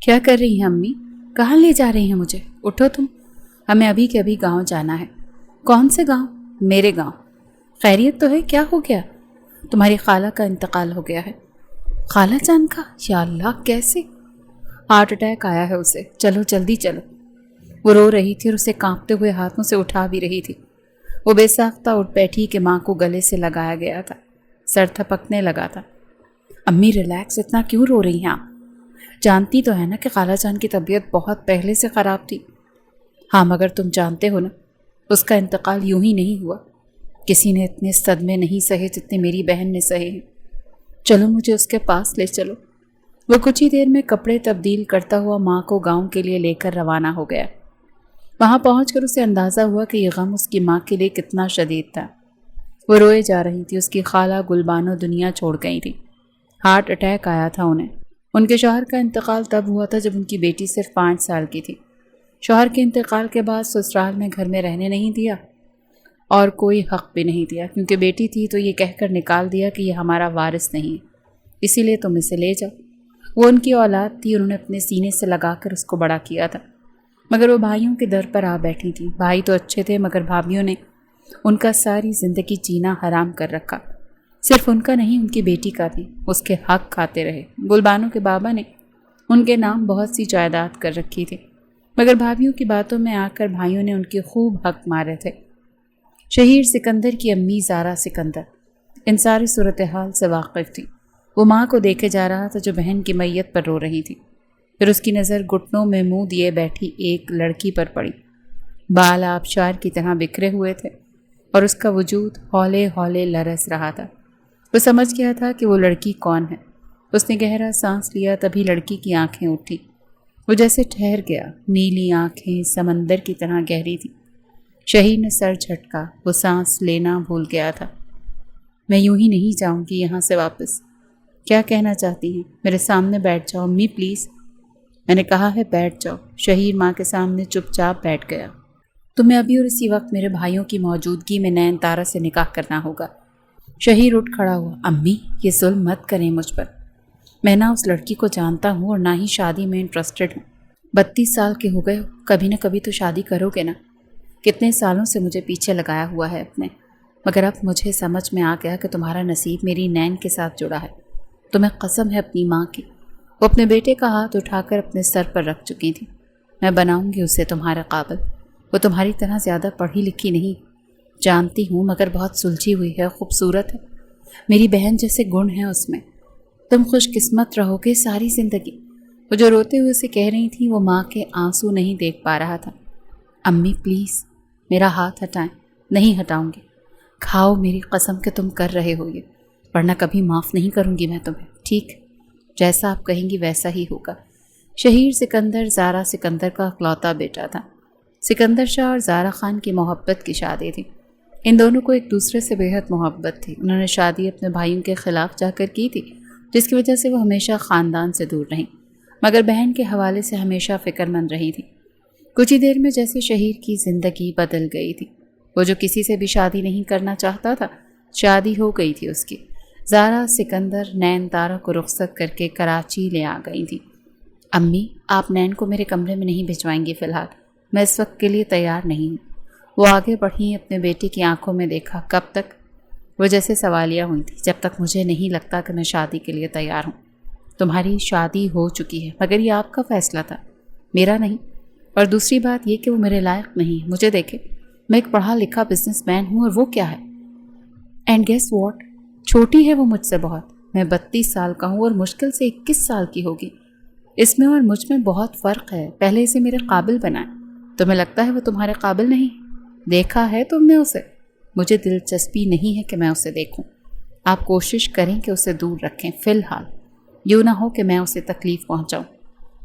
کیا کر رہی ہیں امی؟ کہاں لے جا رہی ہیں مجھے؟ اٹھو تم، ہمیں ابھی کے ابھی گاؤں جانا ہے۔ کون سے گاؤں؟ میرے گاؤں۔ خیریت تو ہے؟ کیا ہو گیا؟ تمہاری خالہ کا انتقال ہو گیا ہے۔ خالہ جان کا؟ یا اللہ، کیسے؟ ہارٹ اٹیک آیا ہے اسے، چلو جلدی چلو۔ وہ رو رہی تھی اور اسے کانپتے ہوئے ہاتھوں سے اٹھا بھی رہی تھی۔ وہ بے ساختہ اٹھ بیٹھی کہ ماں کو گلے سے لگایا گیا تھا، سر تھپکنے لگا تھا۔ امی ریلیکس، اتنا کیوں رو رہی ہیں آپ؟ جانتی تو ہے نا کہ خالہ جان کی طبیعت بہت پہلے سے خراب تھی۔ ہاں مگر تم جانتے ہو نا، اس کا انتقال یوں ہی نہیں ہوا۔ کسی نے اتنے صدمے نہیں سہے جتنے میری بہن نے سہے ہیں۔ چلو مجھے اس کے پاس لے چلو۔ وہ کچھ ہی دیر میں کپڑے تبدیل کرتا ہوا ماں کو گاؤں کے لیے لے کر روانہ ہو گیا۔ وہاں پہنچ کر اسے اندازہ ہوا کہ یہ غم اس کی ماں کے لیے کتنا شدید تھا۔ وہ روئے جا رہی تھی، اس کی خالہ گلبانو دنیا چھوڑ گئی تھی۔ ہارٹ اٹیک آیا تھا انہیں۔ ان کے شوہر کا انتقال تب ہوا تھا جب ان کی بیٹی صرف 5 سال کی تھی۔ شوہر کے انتقال کے بعد سسرال میں گھر میں رہنے نہیں دیا اور کوئی حق بھی نہیں دیا، کیونکہ بیٹی تھی تو یہ کہہ کر نکال دیا کہ یہ ہمارا وارث نہیں ہے، اسی لیے تم اسے لے جاؤ۔ وہ ان کی اولاد تھی، انہوں نے اپنے سینے سے لگا کر اس کو بڑا کیا تھا، مگر وہ بھائیوں کے در پر آ بیٹھی تھی۔ بھائی تو اچھے تھے مگر بھابھیوں نے ان کا ساری زندگی جینا حرام کر رکھا۔ صرف ان کا نہیں، ان کی بیٹی کا بھی۔ اس کے حق کھاتے رہے۔ گلبانو کے بابا نے ان کے نام بہت سی جائیداد کر رکھی تھی، مگر بھابھیوں کی باتوں میں آ کر بھائیوں نے ان کے خوب حق مارے تھے۔ شہیر سکندر کی امی زارا سکندر ان ساری صورتحال سے واقف تھی۔ وہ ماں کو دیکھے جا رہا تھا جو بہن کی میت پر رو رہی تھی۔ پھر اس کی نظر گھٹنوں میں منہ دیے بیٹھی ایک لڑکی پر پڑی۔ بال آبشار کی طرح بکھرے ہوئے تھے اور اس کا وجود ہولے ہولے لرز رہا تھا۔ وہ سمجھ گیا تھا کہ وہ لڑکی کون ہے۔ اس نے گہرا سانس لیا، تبھی لڑکی کی آنکھیں اٹھی۔ وہ جیسے ٹھہر گیا، نیلی آنکھیں سمندر کی طرح گہری تھی۔ شہیر نے سر جھٹکا، وہ سانس لینا بھول گیا تھا۔ میں یوں ہی نہیں جاؤں گی یہاں سے واپس۔ کیا کہنا چاہتی ہیں؟ میرے سامنے بیٹھ جاؤ امی پلیز۔ میں نے کہا ہے بیٹھ جاؤ۔ شہیر ماں کے سامنے چپ چاپ بیٹھ گیا۔ تمہیں ابھی اور اسی وقت میرے بھائیوں کی موجودگی میں نین تارا سے نکاح کرنا ہوگا۔ شہیر اٹھ کھڑا ہوا۔ امی یہ ظلم مت کریں مجھ پر، میں نہ اس لڑکی کو جانتا ہوں اور نہ ہی شادی میں انٹرسٹڈ ہوں۔ 32 سال کے ہو گئے ہو، کبھی نہ کبھی تو شادی کرو گے نا۔ کتنے سالوں سے مجھے پیچھے لگایا ہوا ہے اپنے، مگر اب مجھے سمجھ میں آ گیا کہ تمہارا نصیب میری نین کے ساتھ جڑا ہے۔ تمہیں قسم ہے اپنی ماں کی۔ وہ اپنے بیٹے کا ہاتھ اٹھا کر اپنے سر پر رکھ چکی تھی۔ میں بناؤں گی اسے تمہارے قابل۔ وہ تمہاری طرح زیادہ پڑھی لکھی نہیں، جانتی ہوں، مگر بہت سلجھی ہوئی ہے، خوبصورت ہے، میری بہن جیسے گن ہیں اس میں۔ تم خوش قسمت رہو گے ساری زندگی۔ وہ جو روتے ہوئے اسے کہہ رہی تھی، وہ ماں کے آنسو نہیں دیکھ پا رہا تھا۔ امی پلیز میرا ہاتھ ہٹائیں۔ نہیں ہٹاؤں گی، کھاؤ میری قسم کہ تم کر رہے ہو یہ، ورنہ کبھی معاف نہیں کروں گی میں تمہیں۔ ٹھیک، جیسا آپ کہیں گی ویسا ہی ہوگا۔ شہیر سکندر زارا سکندر کا اکلوتا بیٹا تھا۔ سکندر شاہ اور زارا خان کی محبت کی شادی تھی۔ ان دونوں کو ایک دوسرے سے بےحد محبت تھی۔ انہوں نے شادی اپنے بھائیوں کے خلاف جا کر کی تھی، جس کی وجہ سے وہ ہمیشہ خاندان سے دور رہیں، مگر بہن کے حوالے سے ہمیشہ فکر مند رہی تھی۔ کچھ ہی دیر میں جیسے شہیر کی زندگی بدل گئی تھی۔ وہ جو کسی سے بھی شادی نہیں کرنا چاہتا تھا، شادی ہو گئی تھی اس کی۔ زارا سکندر نین تارا کو رخصت کر کے کراچی لے آ گئی تھی۔ امی آپ نین کو میرے کمرے میں نہیں بھجوائیں گی فی الحال، میں اس وقت کے لیے تیار نہیں ہوں۔ وہ آگے بڑھی، اپنے بیٹے کی آنکھوں میں دیکھا۔ کب تک؟ وہ جیسے سوالیہ ہوئی تھی۔ جب تک مجھے نہیں لگتا کہ میں شادی کے لیے تیار ہوں۔ تمہاری شادی ہو چکی ہے، مگر یہ آپ کا فیصلہ تھا، میرا نہیں۔ اور دوسری بات یہ کہ وہ میرے لائق نہیں۔ مجھے دیکھے، میں ایک پڑھا لکھا بزنس مین ہوں، اور وہ کیا ہے؟ اینڈ گیس واٹ، چھوٹی ہے وہ مجھ سے بہت۔ میں 32 سال کا ہوں اور مشکل سے 21 سال کی ہوگی۔ اس میں اور مجھ میں بہت فرق ہے۔ پہلے اسے میرے قابل بنائیں۔ تمہیں لگتا ہے وہ تمہارے قابل نہیں؟ دیکھا ہے تم نے اسے؟ مجھے دلچسپی نہیں ہے کہ میں اسے دیکھوں۔ آپ کوشش کریں کہ اسے دور رکھیں فی الحال، یوں نہ ہو کہ میں اسے تکلیف پہنچاؤں۔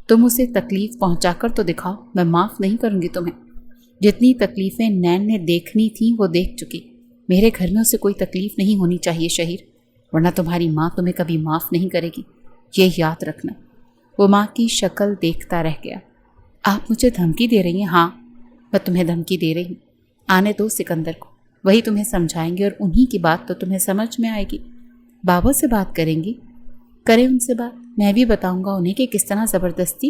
تم اسے تکلیف پہنچا کر تو دکھاؤ، میں معاف نہیں کروں گی تمہیں۔ جتنی تکلیفیں نین نے دیکھنی تھیں وہ دیکھ چکی۔ میرے گھر میں اسے کوئی تکلیف نہیں ہونی چاہیے شہیر، ورنہ تمہاری ماں تمہیں کبھی معاف نہیں کرے گی، یہ یاد رکھنا۔ وہ ماں کی شکل دیکھتا رہ گیا۔ آپ مجھے دھمکی دے رہی ہیں؟ ہاں میں تمہیں دھمکی دے رہی ہوں۔ آنے دو سکندر کو، وہی تمہیں سمجھائیں گے اور انہی کی بات تو تمہیں سمجھ میں آئے گی۔ بابا سے بات کریں گی؟ کریں ان سے بات، میں بھی بتاؤں گا انہیں کہ کس طرح زبردستی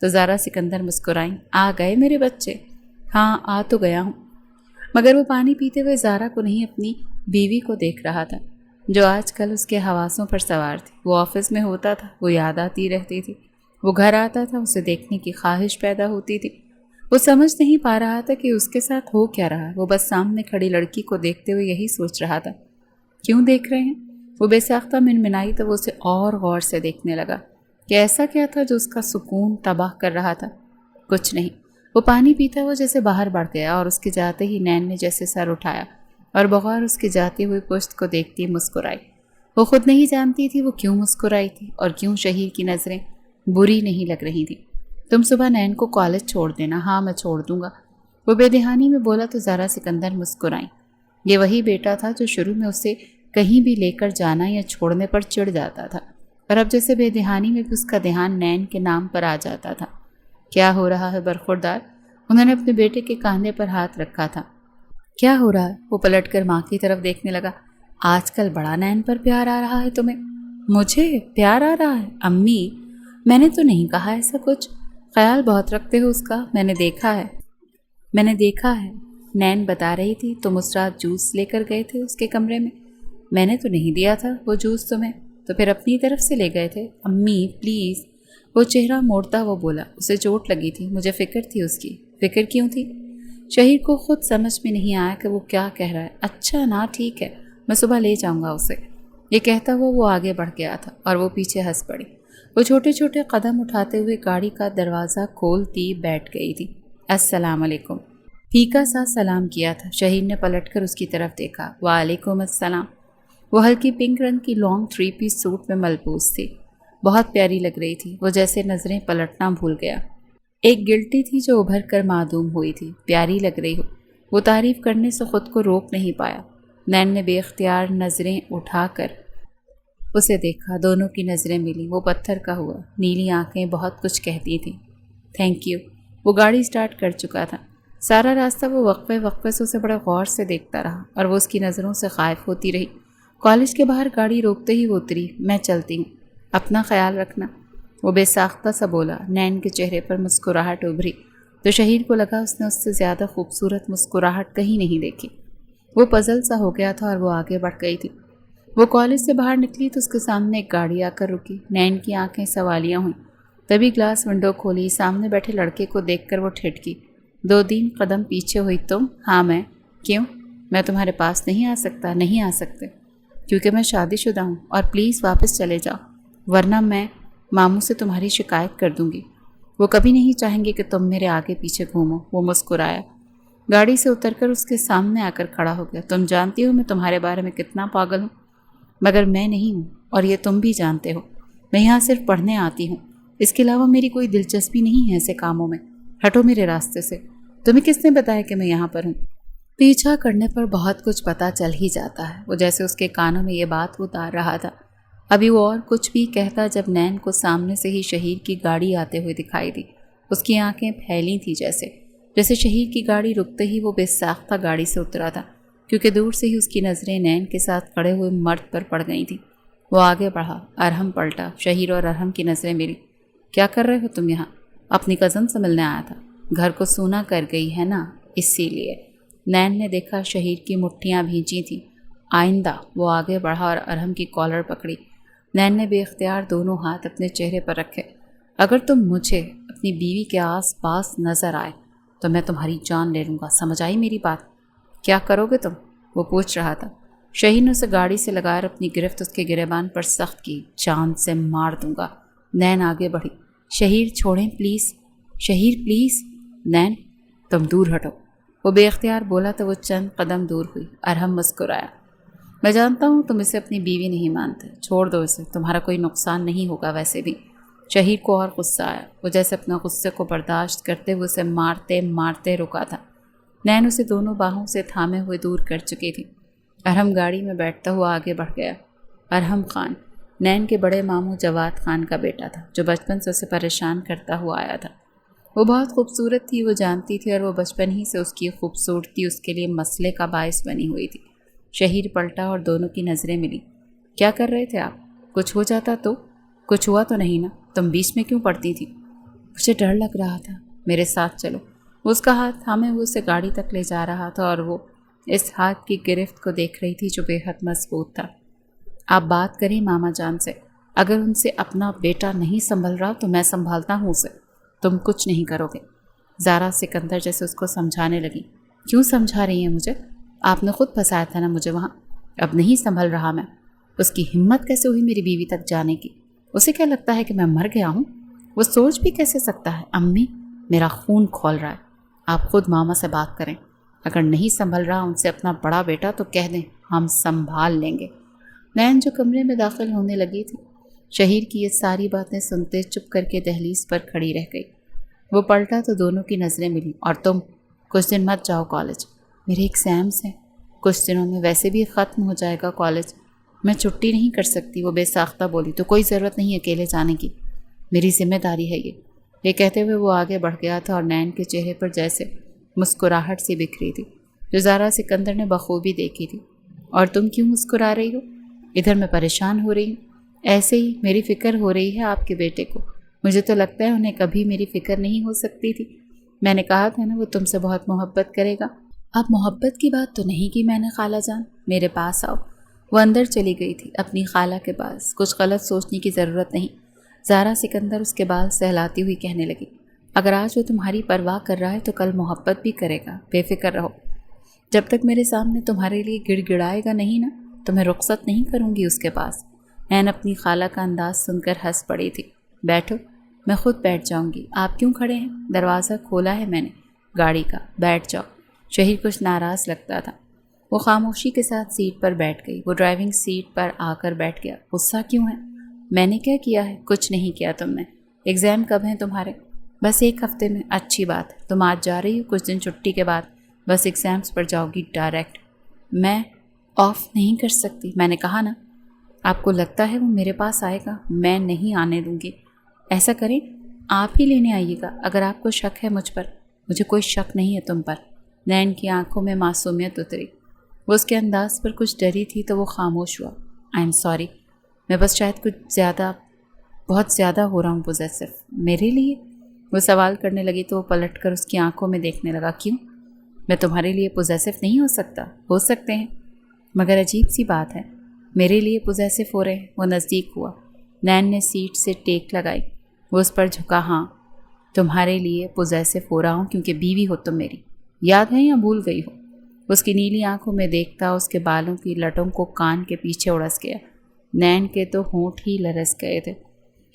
تو زارا سکندر مسکرائیں، آ گئے میرے بچے؟ ہاں آ تو گیا ہوں۔ مگر وہ پانی پیتے ہوئے زارا کو نہیں اپنی بیوی کو دیکھ رہا تھا جو آج کل اس کے حواسوں پر سوار تھی۔ وہ آفس میں ہوتا تھا، وہ یاد آتی رہتی تھی، وہ گھر آتا تھا، اسے دیکھنے کی خواہش پیدا ہوتی تھی۔ وہ سمجھ نہیں پا رہا تھا کہ اس کے ساتھ ہو کیا رہا ہے۔ وہ بس سامنے کھڑی لڑکی کو دیکھتے ہوئے یہی سوچ رہا تھا، کیوں دیکھ رہے ہیں؟ وہ بے ساختہ منمنائی تو وہ اسے اور غور سے دیکھنے لگا کہ ایسا کیا تھا جو اس کا سکون تباہ کر رہا تھا؟ کچھ نہیں۔ وہ پانی پیتا ہوا جیسے باہر بڑھ گیا اور اس کے جاتے ہی نین نے جیسے سر اٹھایا اور بغیر اس کے جاتی ہوئی پشت کو دیکھتی مسکرائی۔ وہ خود نہیں جانتی تھی وہ کیوں مسکرائی تھی اور کیوں شہیر کی نظریں بری نہیں لگ رہی تھی۔ تم صبح نین کو کالج چھوڑ دینا۔ ہاں میں چھوڑ دوں گا، وہ بے دہانی میں بولا تو زارا سکندر مسکرائیں۔ یہ وہی بیٹا تھا جو شروع میں اسے کہیں بھی لے کر جانا یا چھوڑنے پر چڑ جاتا تھا، اور اب جیسے بے دہانی میں بھی اس کا دھیان نین کے نام پر آ جاتا تھا۔ کیا ہو رہا ہے برخوردار؟ انہوں نے اپنے بیٹے کے کاندھے پر ہاتھ رکھا تھا۔ کیا ہو رہا ہے؟ وہ پلٹ کر ماں کی طرف دیکھنے لگا۔ آج کل بڑا نین پر پیار آ رہا ہے تمہیں۔ مجھے پیار آ رہا ہے؟ امی میں نے تو نہیں کہا ایسا کچھ۔ خیال بہت رکھتے ہو اس کا، میں نے دیکھا ہے نین بتا رہی تھی تم اس رات جوس لے کر گئے تھے اس کے کمرے میں۔ میں نے تو نہیں دیا تھا وہ جوس تمہیں، تو پھر اپنی طرف سے لے گئے تھے۔ امی پلیز، وہ چہرہ موڑتا وہ بولا، اسے چوٹ لگی تھی، مجھے فکر تھی اس کی۔ فکر کیوں تھی؟ شہیر کو خود سمجھ میں نہیں آیا کہ وہ کیا کہہ رہا ہے۔ اچھا نا ٹھیک ہے، میں صبح لے جاؤں گا اسے۔ یہ کہتا ہوا وہ آگے بڑھ گیا تھا اور وہ پیچھے ہنس پڑی۔ وہ چھوٹے چھوٹے قدم اٹھاتے ہوئے گاڑی کا دروازہ کھولتی بیٹھ گئی تھی۔ السلام علیکم، پھیکا سا سلام کیا تھا۔ شہیر نے پلٹ کر اس کی طرف دیکھا۔ وعلیکم السلام۔ وہ ہلکی پنک رنگ کی لانگ 3 پیس سوٹ میں ملبوس تھی، بہت پیاری لگ رہی تھی۔ وہ جیسے نظریں پلٹنا بھول گیا۔ ایک گلٹی تھی جو ابھر کر معدوم ہوئی تھی۔ پیاری لگ رہی ہو، وہ تعریف کرنے سے خود کو روک نہیں پایا۔ نین نے بے اختیار نظریں اٹھا کر اسے دیکھا، دونوں کی نظریں ملی۔ وہ پتھر کا ہوا، نیلی آنکھیں بہت کچھ کہتی تھیں۔ Thank you. وہ گاڑی سٹارٹ کر چکا تھا۔ سارا راستہ وہ وقفے سے اسے بڑے غور سے دیکھتا رہا اور وہ اس کی نظروں سے خائف ہوتی رہی۔ کالج کے باہر گاڑی روکتے ہی وہ اتری۔ میں چلتی ہوں، اپنا خیال رکھنا، وہ بے ساختہ سا بولا۔ نین کے چہرے پر مسکراہٹ ابھری تو شہیر کو لگا اس نے اس سے زیادہ خوبصورت مسکراہٹ کہیں نہیں دیکھی۔ وہ پزل سا ہو گیا تھا اور وہ آگے بڑھ گئی تھی۔ وہ کالج سے باہر نکلی تو اس کے سامنے ایک گاڑی آ کر رکی۔ نین کی آنکھیں سوالیہ ہوئیں، تبھی گلاس ونڈو کھولی۔ سامنے بیٹھے لڑکے کو دیکھ کر وہ ٹھٹکی، 2-3 قدم پیچھے ہوئی۔ تم؟ ہاں میں۔ کیوں؟ میں تمہارے پاس نہیں آ سکتا؟ نہیں آ سکتے، کیونکہ میں شادی شدہ ہوں، اور پلیز واپس چلے جاؤ ورنہ میں ماموں سے تمہاری شکایت کر دوں گی۔ وہ کبھی نہیں چاہیں گے کہ تم میرے آگے پیچھے گھومو۔ وہ مسکرایا، گاڑی سے اتر کر اس کے سامنے آ کر کھڑا ہو گیا۔ تم جانتی ہو میں تمہارے بارے میں کتنا پاگل ہوں، مگر میں نہیں ہوں اور یہ تم بھی جانتے ہو۔ میں یہاں صرف پڑھنے آتی ہوں، اس کے علاوہ میری کوئی دلچسپی نہیں ہے ایسے کاموں میں۔ ہٹو میرے راستے سے۔ تمہیں کس نے بتایا کہ میں یہاں پر ہوں؟ پیچھا کرنے پر بہت کچھ پتہ چل ہی جاتا ہے۔ وہ جیسے اس کے کانوں میں یہ بات اتار رہا تھا۔ ابھی وہ اور کچھ بھی کہتا جب نین کو سامنے سے ہی شہیر کی گاڑی آتے ہوئے دکھائی دی۔ اس کی آنکھیں پھیلی تھیں جیسے شہیر کی گاڑی رکتے ہی وہ بے ساختہ گاڑی سے اترا تھا، کیونکہ دور سے ہی اس کی نظریں نین کے ساتھ کھڑے ہوئے مرد پر پڑ گئی تھیں۔ وہ آگے بڑھا، ارحم پلٹا۔ شہیر اور ارحم کی نظریں ملی۔ کیا کر رہے ہو تم یہاں؟ اپنی کزن سے ملنے آیا تھا۔ گھر کو سونا کر گئی ہے نا، اسی لیے۔ نین نے دیکھا شہیر کی مٹھیاں بھیجی تھیں۔ آئندہ۔ وہ آگے بڑھا اور ارحم کی کالر پکڑی۔ نین نے بے اختیار دونوں ہاتھ اپنے چہرے پر رکھے۔ اگر تم مجھے اپنی بیوی کے آس پاس نظر آئے تو میں تمہاری جان لے لوں گا، سمجھ آئی میری بات؟ کیا کرو گے تم؟ وہ پوچھ رہا تھا۔ شہیر نے اسے گاڑی سے لگا کر اپنی گرفت اس کے گریبان پر سخت کی۔ جان سے مار دوں گا۔ نین آگے بڑھی۔ شہیر چھوڑیں پلیز، شہیر پلیز۔ نین تم دور ہٹو، وہ بے اختیار بولا تو وہ چند قدم دور ہوئی۔ ارحم مسکرایا۔ میں جانتا ہوں تم اسے اپنی بیوی نہیں مانتے، چھوڑ دو اسے، تمہارا کوئی نقصان نہیں ہوگا ویسے بھی۔ شہیر کو اور غصہ آیا۔ وہ جیسے اپنا غصے کو برداشت کرتے ہوئے اسے مارتے مارتے رکا تھا۔ نین اسے دونوں باہوں سے تھامے ہوئے دور کر چکی تھی۔ ارحم گاڑی میں بیٹھتا ہوا آگے بڑھ گیا۔ ارحم خان نین کے بڑے ماموں جواد خان کا بیٹا تھا، جو بچپن سے اسے پریشان کرتا ہوا آیا تھا۔ وہ بہت خوبصورت تھی، وہ جانتی تھی، اور وہ بچپن ہی سے اس کی خوبصورتی اس کے لیے مسئلے کا باعث بنی ہوئی تھی۔ شہیر پلٹا اور دونوں کی نظریں ملی۔ کیا کر رہے تھے آپ؟ کچھ ہو جاتا تو؟ کچھ ہوا تو نہیں نا؟ تم بیچ میں کیوں پڑتی تھی؟ مجھے ڈر لگ رہا تھا. میرے ساتھ چلو. اس کا ہاتھ تھامے وہ اسے گاڑی تک لے جا رہا تھا اور وہ اس ہاتھ کی گرفت کو دیکھ رہی تھی جو بے حد مضبوط تھا. آپ بات کریں ماما جان سے. اگر ان سے اپنا بیٹا نہیں سنبھل رہا تو میں سنبھالتا ہوں اسے. تم کچھ نہیں کرو گے. زارا سکندر جیسے اس کو سمجھانے لگی. کیوں سمجھا رہی ہیں مجھے؟ آپ نے خود پھنسایا تھا نا مجھے وہاں. اب نہیں سنبھل رہا میں. اس کی ہمت کیسے ہوئی میری بیوی تک جانے کی؟ اسے کیا لگتا ہے کہ میں مر گیا ہوں؟ وہ سوچ بھی کیسے سکتا ہے؟ امی میرا خون کھول رہا ہے. آپ خود ماما سے بات کریں. اگر نہیں سنبھل رہا ان سے اپنا بڑا بیٹا تو کہہ دیں ہم سنبھال لیں گے. نین جو کمرے میں داخل ہونے لگی تھی شہیر کی یہ ساری باتیں سنتے چپ کر کے دہلیز پر کھڑی رہ گئی. وہ پلٹا تو دونوں کی نظریں ملی. اور تم کچھ دن مت جاؤ کالج. میرے ایگزامس ہیں. کچھ دنوں میں ویسے بھی ختم ہو جائے گا کالج. میں چھٹی نہیں کر سکتی. وہ بے ساختہ بولی. تو کوئی ضرورت نہیں اکیلے جانے کی. میری ذمہ داری ہے یہ کہتے ہوئے وہ آگے بڑھ گیا تھا اور نین کے چہرے پر جیسے مسکراہٹ سی بکھری تھی جو زارا سکندر نے بخوبی دیکھی تھی. اور تم کیوں مسکرا رہی ہو؟ ادھر میں پریشان ہو رہی ہوں. ایسے ہی میری فکر ہو رہی ہے آپ کے بیٹے کو. مجھے تو لگتا ہے انہیں کبھی میری فکر نہیں ہو سکتی تھی. میں نے کہا تھا نا وہ تم سے بہت محبت کرے گا. اب محبت کی بات تو نہیں کی میں نے خالہ جان. میرے پاس آؤ. وہ اندر چلی گئی تھی اپنی خالہ کے پاس. کچھ غلط سوچنے کی ضرورت نہیں. زارا سکندر اس کے بال سہلاتی ہوئی کہنے لگی. اگر آج وہ تمہاری پرواہ کر رہا ہے تو کل محبت بھی کرے گا. بے فکر رہو. جب تک میرے سامنے تمہارے لیے گڑ گڑائے گا نہیں نا تو میں رخصت نہیں کروں گی اس کے پاس. نین اپنی خالہ کا انداز سن کر ہنس پڑی تھی. بیٹھو. میں خود بیٹھ جاؤں گی. آپ کیوں کھڑے ہیں؟ دروازہ کھولا ہے میں نے گاڑی کا. بیٹھ جاؤ. شہیر کچھ ناراض لگتا تھا. وہ خاموشی کے ساتھ سیٹ پر بیٹھ گئی. وہ ڈرائیونگ سیٹ پر آ کر بیٹھ گیا. غصہ کیوں ہے؟ میں نے کیا کیا ہے؟ کچھ نہیں کیا تم نے. ایگزام کب ہیں تمہارے؟ بس 1 ہفتے میں. اچھی بات. تم آج جا رہی ہو؟ کچھ دن چھٹی کے بعد بس ایگزامس پر جاؤ گی ڈائریکٹ. میں آف نہیں کر سکتی. میں نے کہا نا. آپ کو لگتا ہے وہ میرے پاس آئے گا؟ میں نہیں آنے دوں گی. ایسا کریں آپ ہی لینے آئیے گا. اگر آپ کو شک ہے مجھ پر. مجھے کوئی شک نہیں ہے تم پر. نین کی آنکھوں میں معصومیت اتری. وہ اس کے انداز پر کچھ ڈری تھی تو وہ خاموش ہوا. I am sorry. میں بس شاید کچھ زیادہ بہت زیادہ ہو رہا ہوں پوزیسو. میرے لیے؟ وہ سوال کرنے لگی تو وہ پلٹ کر اس کی آنکھوں میں دیکھنے لگا. کیوں؟ میں تمہارے لیے پوزیسو نہیں ہو سکتا؟ ہو سکتے ہیں مگر عجیب سی بات ہے. میرے لیے پوزیسو ہو رہے ہیں. وہ نزدیک ہوا. نین نے سیٹ سے ٹیک لگائی. وہ اس پر جھکا. ہاں تمہارے لیے پوزیسو ہو رہا ہوں کیونکہ بیوی ہو تم میری. یاد ہے یا بھول گئی ہو؟ اس کی نیلی آنکھوں میں دیکھتا اس کے بالوں کی لٹوں کو کان کے پیچھے اڑس گیا. نین کے تو ہونٹ ہی لرز گئے تھے.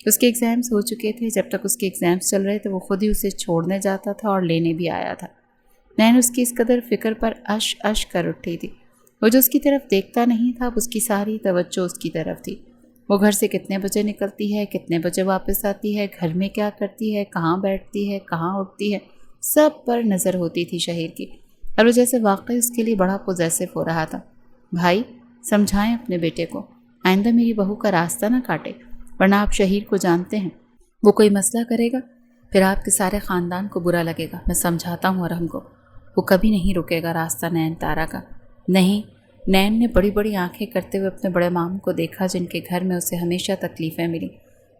اس کے ایگزامس ہو چکے تھے. جب تک اس کے ایگزامس چل رہے تھے وہ خود ہی اسے چھوڑنے جاتا تھا اور لینے بھی آیا تھا. نین اس کی اس قدر فکر پر اش کر اٹھی تھی. وہ جو اس کی طرف دیکھتا نہیں تھا اب اس کی ساری توجہ اس کی طرف تھی. وہ گھر سے کتنے بجے نکلتی ہے, کتنے بجے واپس آتی ہے, گھر میں کیا کرتی ہے, کہاں بیٹھتی ہے, کہاں اٹھتی ہے, سب پر نظر ہوتی تھی شہیر کی. اور وہ جیسے واقعی اس کے لیے بڑا پوزیسو ہو رہا تھا. بھائی سمجھائیں اپنے بیٹے کو. آئندہ میری بہو کا راستہ نہ کاٹے. ورنہ آپ شہیر کو جانتے ہیں. وہ کوئی مسئلہ کرے گا پھر آپ کے سارے خاندان کو برا لگے گا. میں سمجھاتا ہوں ارحم کو. وہ کبھی نہیں رکے گا راستہ نین تارا کا. نہیں. نین نے بڑی بڑی آنکھیں کرتے ہوئے اپنے بڑے ماموں کو دیکھا جن کے گھر میں اسے ہمیشہ تکلیفیں ملی.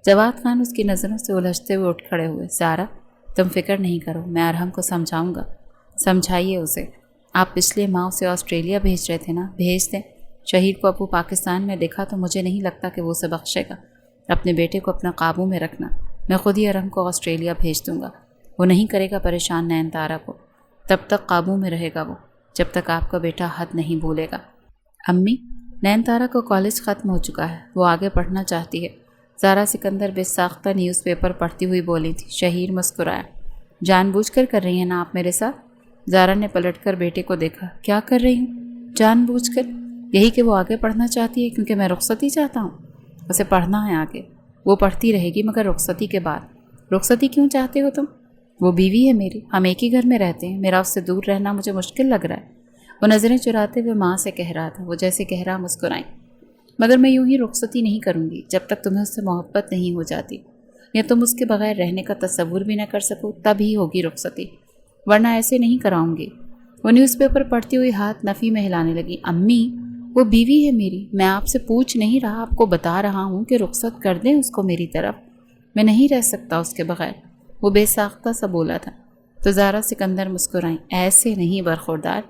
جواد خان اس کی نظروں سے الجھتے ہوئے اٹھ کھڑے ہوئے. زارا تم فکر نہیں کرو. میں ارحم کو سمجھاؤں گا. سمجھائیے اسے. آپ پچھلے ماہ اسے آسٹریلیا بھیج رہے تھے نا. بھیج دیں. شہیر کو اب وہ پاکستان میں دیکھا تو مجھے نہیں لگتا کہ وہ اسے بخشے گا. اپنے بیٹے کو اپنا قابو میں رکھنا. میں خود ہی ارحم کو آسٹریلیا بھیج دوں گا. وہ نہیں کرے گا پریشان نین تارا کو. تب تک قابو میں رہے گا وہ جب تک آپ کا بیٹا حد نہیں بھولے گا. امی نین تارا کو کالج ختم ہو چکا ہے. وہ آگے پڑھنا چاہتی ہے. زارا سکندر بے ساختہ نیوز پیپر پڑھتی ہوئی بولی تھی. شہیر مسکرایا. جان بوجھ کر رہی ہیں نا آپ میرے ساتھ؟ زارا نے پلٹ کر بیٹے کو دیکھا. کیا کر رہی ہوں جان بوجھ کر؟ یہی کہ وہ آگے پڑھنا چاہتی ہے کیونکہ میں رخصتی چاہتا ہوں. اسے پڑھنا ہے آگے. وہ پڑھتی رہے گی مگر رخصتی کے بعد. رخصتی کیوں چاہتے ہو تم؟ وہ بیوی ہے میری. ہم ایک ہی گھر میں رہتے ہیں. میرا اس سے دور رہنا مجھے مشکل لگ رہا ہے. وہ نظریں چراتے ہوئے ماں سے کہہ رہا تھا. وہ جیسے کہہ رہا مسکرائیں. مگر میں یوں ہی رخصتی نہیں کروں گی جب تک تمہیں اس سے محبت نہیں ہو جاتی یا تم اس کے بغیر رہنے کا تصور بھی نہ کر سکو تب ہی ہوگی رخصتی. ورنہ ایسے نہیں کراؤں گی. وہ نیوز پیپر پڑھتی ہوئی ہاتھ نفی میں ہلانے لگی. امی وہ بیوی ہے میری. میں آپ سے پوچھ نہیں رہا آپ کو بتا رہا ہوں کہ رخصت کر دیں اس کو میری طرف. میں نہیں رہ سکتا اس کے بغیر. وہ بے ساختہ سا بولا تھا تو زارا سکندر مسکرائیں۔ ایسے نہیں برخوردار،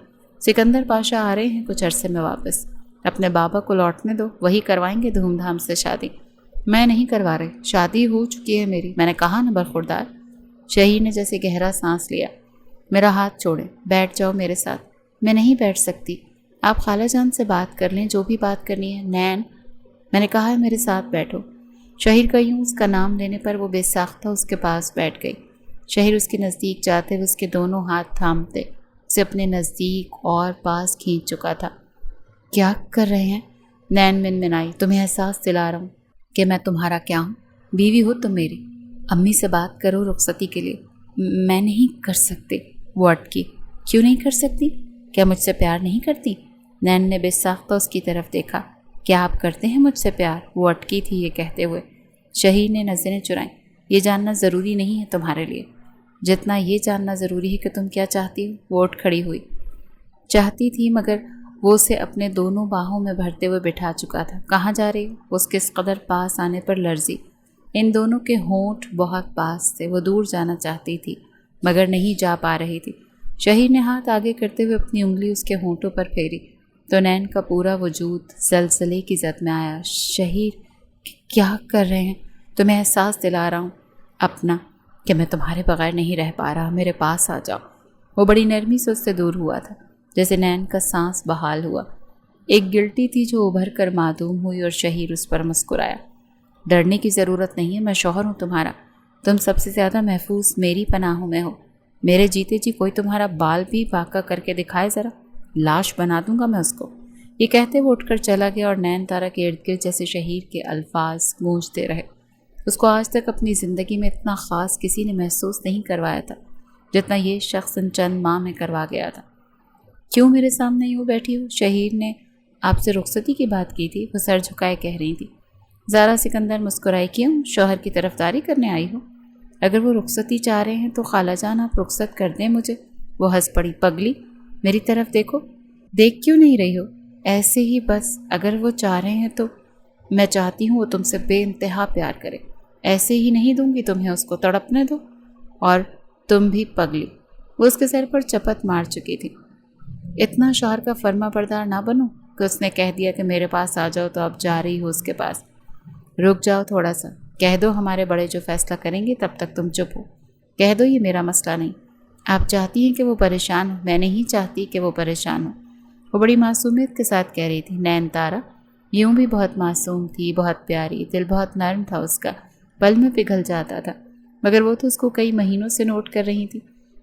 سکندر پاشا آ رہے ہیں کچھ عرصے میں واپس، اپنے بابا کو لوٹنے دو، وہی کروائیں گے دھوم دھام سے شادی۔ میں نہیں کروا رہی، شادی ہو چکی ہے میری، میں نے کہا نا برخوردار۔ شہیر نے جیسے گہرا سانس لیا۔ میرا ہاتھ چھوڑیں، بیٹھ جاؤ میرے ساتھ۔ میں نہیں بیٹھ سکتی، آپ خالہ جان سے بات کر لیں، جو بھی بات کرنی ہے۔ نین، میں نے کہا ہے میرے ساتھ بیٹھو۔ شہیر کا یوں اس کا نام لینے پر وہ بے ساختہ اس کے پاس بیٹھ گئی۔ شہیر اس کے نزدیک جاتے ہوئے اس کے دونوں ہاتھ تھامتے اسے اپنے نزدیک اور پاس کھینچ چکا تھا۔ کیا کر رہے ہیں؟ نین منمنائی۔ تمہیں احساس دلا رہا ہوں کہ میں تمہارا کیا ہوں، بیوی ہو تم میری، امی سے بات کرو رخصتی کے لیے۔ میں نہیں کر سکتی، وہ اٹکی۔ کیوں نہیں کر سکتی؟ کیا مجھ سے پیار نہیں کرتی؟ نین نے بے ساختہ اس کی طرف دیکھا۔ کیا آپ کرتے ہیں مجھ سے پیار؟ وہ اٹکی تھی یہ کہتے ہوئے۔ شہیر نے نظریں چرائیں۔ یہ جاننا ضروری نہیں ہے تمہارے لیے، جتنا یہ جاننا ضروری ہے کہ تم کیا چاہتی ہو۔ وہ اٹھ کھڑی ہوئی۔ چاہتی تھی مگر وہ اسے اپنے دونوں باہوں میں بھرتے ہوئے بٹھا چکا تھا۔ کہاں جا رہی ہو؟ اس کے اس قدر پاس آنے پر لرزی۔ ان دونوں کے ہونٹ بہت پاس تھے، وہ دور جانا چاہتی تھی مگر نہیں جا پا رہی تھی۔ شہیر نے ہاتھ آگے کرتے ہوئے اپنی انگلی اس کے ہونٹوں پر پھیری تو نین کا پورا وجود زلزلے کی زد میں آیا۔ شہیر، کیا کر رہے ہیں؟ تمہیں احساس دلا رہا ہوں اپنا کہ میں تمہارے بغیر نہیں رہ پا رہا، میرے پاس آ جاؤ۔ وہ بڑی نرمی سے اس سے دور ہوا تھا، جیسے نین کا سانس بحال ہوا۔ ایک گلٹی تھی جو ابھر کر معدوم ہوئی اور شہیر اس پر مسکرایا۔ ڈرنے کی ضرورت نہیں ہے، میں شوہر ہوں تمہارا، تم سب سے زیادہ محفوظ میری پناہوں میں ہو۔ میرے جیتے جی کوئی تمہارا بال بھی باقا کر کے دکھائے ذرا، لاش بنا دوں گا میں اس کو۔ یہ کہتے وہ اٹھ کر چلا گیا اور نین تارا کے ارد گرد جیسے شہیر کے الفاظ گونجتے رہے۔ اس کو آج تک اپنی زندگی میں اتنا خاص کسی نے محسوس نہیں کروایا تھا جتنا یہ شخص ان چند ماہ میں کروا گیا تھا۔ کیوں میرے سامنے یوں بیٹھی ہو؟ شہیر نے آپ سے رخصتی کی بات کی تھی، وہ سر جھکائے کہہ رہی تھی۔ زارا سکندر مسکرائی۔ کیوں؟ شوہر کی طرفداری کرنے آئی ہو؟ اگر وہ رخصتی چاہ رہے ہیں تو خالہ جان آپ رخصت کر دیں مجھے۔ وہ ہنس پڑی۔ پگلی، میری طرف دیکھو۔ دیکھ کیوں نہیں رہی ہو؟ ایسے ہی بس، اگر وہ چاہ رہے ہیں تو میں چاہتی ہوں وہ تم سے بے انتہا پیار کرے۔ ایسے ہی نہیں دوں گی تمہیں، اس کو تڑپنے دو۔ اور تم بھی پگلی، وہ اس کے سر پر چپت مار چکی تھی۔ اتنا شوہر کا فرما بردار نہ بنو کہ اس نے کہہ دیا کہ میرے پاس آ جاؤ تو اب جا رہی ہو اس کے پاس۔ رک جاؤ تھوڑا سا، کہہ دو ہمارے بڑے جو فیصلہ کریں گے تب تک تم چپ ہو۔ کہہ دو یہ میرا مسئلہ نہیں، آپ چاہتی ہیں کہ وہ پریشان ہو، میں نہیں چاہتی کہ وہ پریشان ہو۔ وہ بڑی معصومیت کے ساتھ کہہ رہی تھی۔ نین تارا یوں بھی بہت معصوم تھی، بہت پیاری، دل بہت نرم تھا اس کا، پل میں پگھل جاتا تھا، مگر وہ تو اس کو کئی مہینوں سے نوٹ کر رہی تھی۔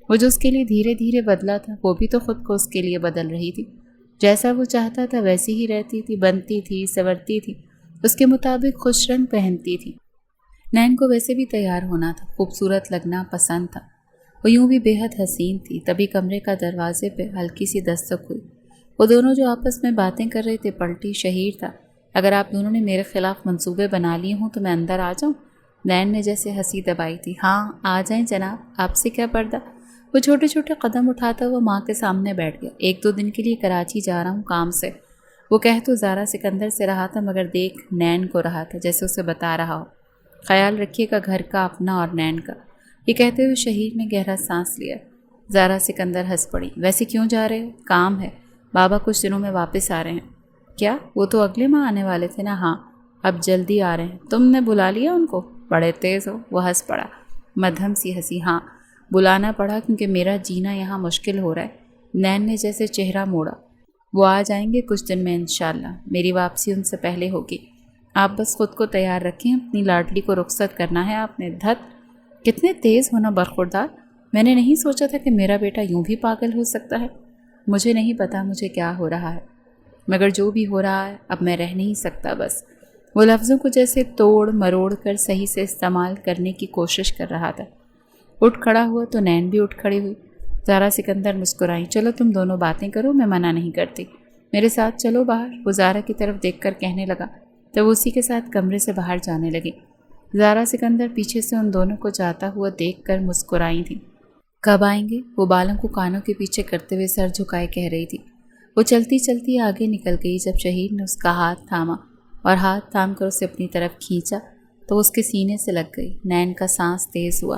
وہ جو اس کے لیے دھیرے دھیرے بدلا تھا، وہ بھی تو خود کو اس کے لیے بدل رہی تھی۔ جیسا وہ چاہتا تھا ویسی ہی رہتی تھی، بنتی تھی، سنورتی تھی، اس کے مطابق خوش رنگ پہنتی تھی۔ نین کو ویسے بھی تیار ہونا تھا، خوبصورت لگنا پسند تھا، وہ یوں بھی بے حد حسین تھی۔ تبھی کمرے کا دروازے پہ ہلکی سی دستک ہوئی۔ وہ دونوں جو آپس میں باتیں کر رہے تھے پلٹی۔ شہیر تھا۔ اگر آپ دونوں نے میرے خلاف منصوبے بنا لیے ہوں تو میں اندر آ جاؤں؟ نین نے جیسے ہنسی دبائی تھی۔ ہاں آ جائیں جناب، آپ سے کیا پردہ۔ وہ چھوٹے چھوٹے قدم اٹھاتا ہوا ماں کے سامنے بیٹھ گیا۔ 1-2 دن کے لیے کراچی جا رہا ہوں کام سے۔ وہ کہہ تو زارا سکندر سے رہا تھا مگر دیکھ نین کو رہا تھا جیسے اسے بتا رہا ہو، خیال رکھیے گا گھر کا، اپنا اور نین کا۔ یہ کہتے ہوئے شہیر نے گہرا سانس لیا۔ زارا سکندر ہنس پڑی۔ ویسے کیوں جا رہے ہو؟ کام ہے، بابا کچھ دنوں میں واپس آ رہے ہیں۔ کیا؟ وہ تو اگلے ماہ آنے والے تھے نا؟ ہاں اب جلدی آ رہے ہیں۔ تم نے بلا لیا ان کو؟ بڑے تیز ہو، وہ ہنس پڑا، مدھم سی ہنسی۔ ہاں بلانا پڑا کیونکہ میرا جینا یہاں مشکل ہو رہا ہے۔ نین نے جیسے چہرہ موڑا۔ وہ آ جائیں گے کچھ دن میں انشاءاللہ، میری واپسی ان سے پہلے ہوگی۔ آپ بس خود کو تیار رکھیں، اپنی لاڈلی کو رخصت کرنا ہے آپ نے۔ دھت، کتنے تیز ہونا برخوردار، میں نے نہیں سوچا تھا کہ میرا بیٹا یوں بھی پاگل ہو سکتا ہے۔ مجھے نہیں پتا مجھے کیا ہو رہا ہے، مگر جو بھی ہو رہا ہے اب میں رہ نہیں سکتا بس۔ وہ لفظوں کو جیسے توڑ مروڑ کر صحیح سے استعمال کرنے کی کوشش کر رہا تھا۔ اٹھ کھڑا ہوا تو نین بھی اٹھ کھڑی ہوئی۔ زارا سکندر مسکرائی۔ چلو تم دونوں باتیں کرو، میں منع نہیں کرتی، میرے ساتھ چلو باہر۔ وہ زارا کی طرف دیکھ کر کہنے لگا تو وہ اسی کے ساتھ کمرے سے باہر جانے لگی۔ زارا سکندر پیچھے سے ان دونوں کو جاتا ہوا دیکھ کر مسکرائی تھی۔ کب آئیں گے؟ وہ بالوں کو کانوں کے پیچھے کرتے ہوئے سر جھکائے کہہ رہی تھی۔ وہ چلتی چلتی آگے نکل گئی۔ جب شہیر نے اس کا ہاتھ تھاما اور ہاتھ تھام کر اسے اپنی طرف کھینچا تو اس کے سینے سے لگ گئی۔ نین کا سانس تیز ہوا۔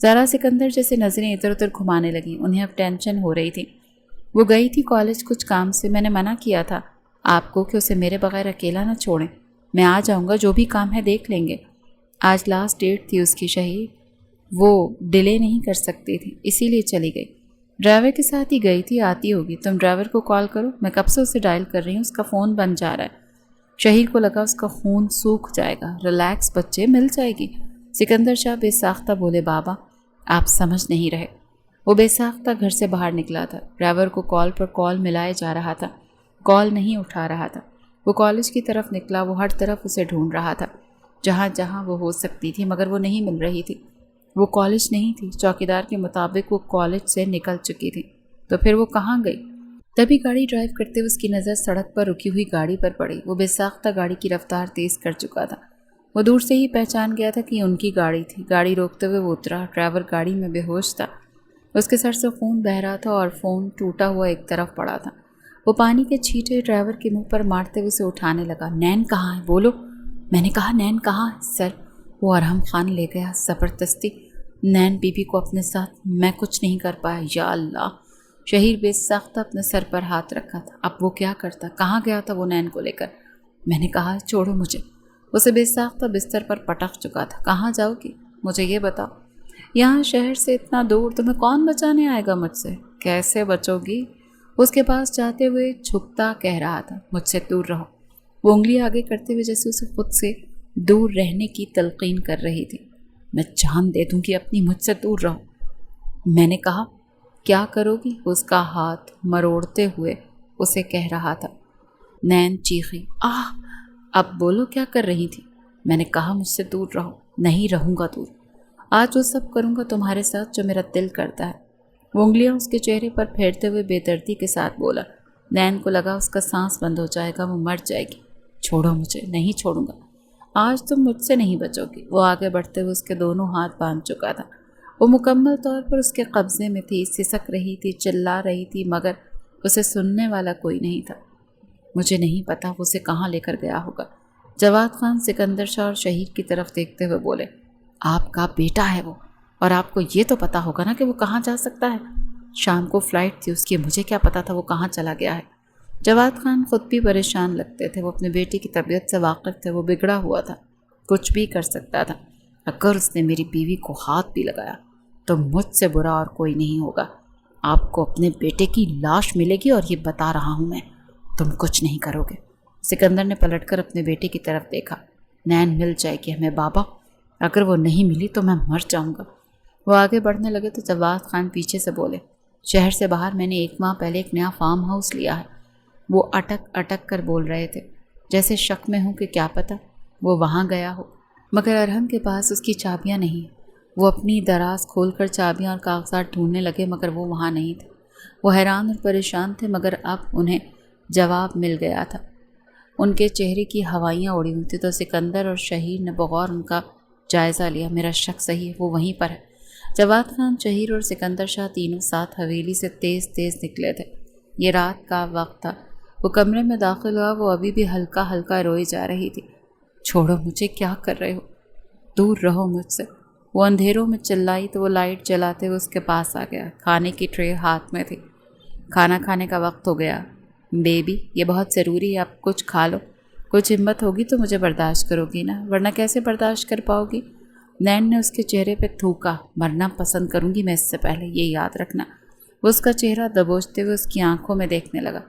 ذرا سکندر جیسے نظریں ادھر ادھر گھمانے لگیں. انہیں اب ٹینشن ہو رہی تھی. وہ گئی تھی کالج کچھ کام سے. میں نے منع کیا تھا آپ کو کہ اسے میرے بغیر اکیلا نہ چھوڑیں. میں آ جاؤں گا, جو بھی کام ہے دیکھ لیں گے. آج لاسٹ ڈیٹ تھی اس کی شہید. وہ ڈیلے نہیں کر سکتی تھی, اسی لیے چلی گئی. ڈرائیور کے ساتھ ہی گئی تھی, آتی ہوگی. تم ڈرائیور کو کال کرو, میں کب سے اسے ڈائل کر رہی ہوں, اس کا فون بند جا رہا ہے. شہیر کو لگا اس کا خون سوکھ جائے گا. ریلیکس بچے, مل جائے گی. سکندر شاہ بے ساختہ بولے بابا آپ سمجھ نہیں رہے. وہ بے ساختہ گھر سے باہر نکلا تھا. ڈرائیور کو کال پر کال ملائے جا رہا تھا, کال نہیں اٹھا رہا تھا. وہ کالج کی طرف نکلا. وہ ہر طرف اسے ڈھونڈ رہا تھا, جہاں جہاں وہ ہو سکتی تھی, مگر وہ نہیں مل رہی تھی. وہ کالج نہیں تھی. چوکیدار کے مطابق وہ کالج سے نکل چکی تھی. تو پھر وہ کہاں گئی؟ تبھی گاڑی ڈرائیو کرتے ہوئے اس کی نظر سڑک پر رکی ہوئی گاڑی پر پڑی. وہ بے ساختہ گاڑی کی رفتار تیز کر چکا تھا. وہ دور سے ہی پہچان گیا تھا کہ یہ ان کی گاڑی تھی. گاڑی روکتے ہوئے وہ اترا. ڈرائیور گاڑی میں بے ہوش تھا. اس کے سر سے خون بہہ رہا تھا اور فون ٹوٹا ہوا ایک طرف پڑا تھا. وہ پانی کے چھینٹے ڈرائیور کے منہ پر مارتے ہوئے اسے اٹھانے لگا. نین کہاں ہے؟ بولو. میں نے کہا نین کہاں ہے؟ سر وہ ارحم خان لے گیا زبردستی. نین بی بی کو اپنے ساتھ. میں کچھ نہیں کر پایا. یا اللہ. شہیر بے ساختہ اپنے سر پر ہاتھ رکھا تھا. اب وہ کیا کرتا؟ کہاں گیا تھا وہ نین کو لے کر؟ میں نے کہا چھوڑو مجھے. اسے بے ساختہ بستر پر پٹک چکا تھا. کہاں جاؤ گی مجھے یہ بتاؤ. یہاں شہر سے اتنا دور تمہیں کون بچانے آئے گا مجھ سے؟ کیسے بچو گی؟ اس کے پاس جاتے ہوئے جھکتا کہہ رہا تھا مجھ سے دور رہو. وہ انگلی آگے کرتے ہوئے جیسے اسے خود سے دور رہنے کی تلقین کر رہی تھی. میں جان دے دوں گی اپنی, مجھ سے دور رہو. میں نے کہا کیا کرو گی؟ اس کا ہاتھ مروڑتے ہوئے اسے کہہ رہا تھا. نین چیخی. آہ اب بولو کیا کر رہی تھی؟ میں نے کہا مجھ سے دور رہو. نہیں رہوں گا دور. آج وہ سب کروں گا تمہارے ساتھ جو میرا دل کرتا ہے. وہ انگلیاں اس کے چہرے پر پھیرتے ہوئے بے دردی کے ساتھ بولا. نین کو لگا اس کا سانس بند ہو جائے گا, وہ مر جائے گی. چھوڑو مجھے. نہیں چھوڑوں گا. آج تم مجھ سے نہیں بچو گی. وہ آگے بڑھتے ہوئے اس کے دونوں ہاتھ باندھ چکا تھا. وہ مکمل طور پر اس کے قبضے میں تھی. سسک رہی تھی, چلا رہی تھی, مگر اسے سننے والا کوئی نہیں تھا. مجھے نہیں پتا وہ اسے کہاں لے کر گیا ہوگا. جواد خان سکندر شاہ اور شہیر کی طرف دیکھتے ہوئے بولے. آپ کا بیٹا ہے وہ, اور آپ کو یہ تو پتا ہوگا نا کہ وہ کہاں جا سکتا ہے. شام کو فلائٹ تھی اس کی, مجھے کیا پتا تھا وہ کہاں چلا گیا ہے. جواد خان خود بھی پریشان لگتے تھے. وہ اپنے بیٹے کی طبیعت سے واقف تھے. وہ بگڑا ہوا تھا, کچھ بھی کر سکتا تھا. اگر اس نے میری بیوی کو ہاتھ بھی لگایا تو مجھ سے برا اور کوئی نہیں ہوگا. آپ کو اپنے بیٹے کی لاش ملے گی, اور یہ بتا رہا ہوں میں, تم کچھ نہیں کرو گے. سکندر نے پلٹ کر اپنے بیٹے کی طرف دیکھا. نین مل جائے گی ہمیں بابا. اگر وہ نہیں ملی تو میں مر جاؤں گا. وہ آگے بڑھنے لگے تو جواد خان پیچھے سے بولے. شہر سے باہر میں نے 1 ماہ پہلے ایک نیا فارم ہاؤس لیا ہے. وہ اٹک اٹک کر بول رہے تھے, جیسے شک میں ہوں کہ کیا پتہ وہ وہاں گیا ہو. مگر ارحم کے پاس اس کی چابیاں نہیں. وہ اپنی دراز کھول کر چابیاں اور کاغذات ڈھونڈنے لگے, مگر وہ وہاں نہیں تھے. وہ حیران اور پریشان تھے, مگر اب انہیں جواب مل گیا تھا. ان کے چہرے کی ہوائیاں اڑی ہوئی تھیں. تو سکندر اور شہیر نے بغور ان کا جائزہ لیا. میرا شک صحیح ہے, وہ وہیں پر ہے. جواد خان, شہیر اور سکندر شاہ تینوں ساتھ حویلی سے تیز تیز نکلے تھے. یہ رات کا وقت تھا. وہ کمرے میں داخل ہوا. وہ ابھی بھی ہلکا ہلکا روئی جا رہی تھی. چھوڑو مجھے, کیا کر رہے ہو؟ دور رہو مجھ سے. وہ اندھیروں میں چلائی تو وہ لائٹ جلاتے ہوئے اس کے پاس آ گیا. کھانے کی ٹرے ہاتھ میں تھی. کھانا کھانے کا وقت ہو گیا. بیبی یہ بہت ضروری ہے, آپ کچھ کھا لو. کچھ ہمت ہوگی تو مجھے برداشت کرو گی نا, ورنہ کیسے برداشت کر پاؤ گی؟ نین نے اس کے چہرے پہ تھوکا. مرنا پسند کروں گی میں اس سے پہلے, یہ یاد رکھنا. وہ اس کا چہرہ دبوچتے ہوئے اس کی آنکھوں میں دیکھنے لگا.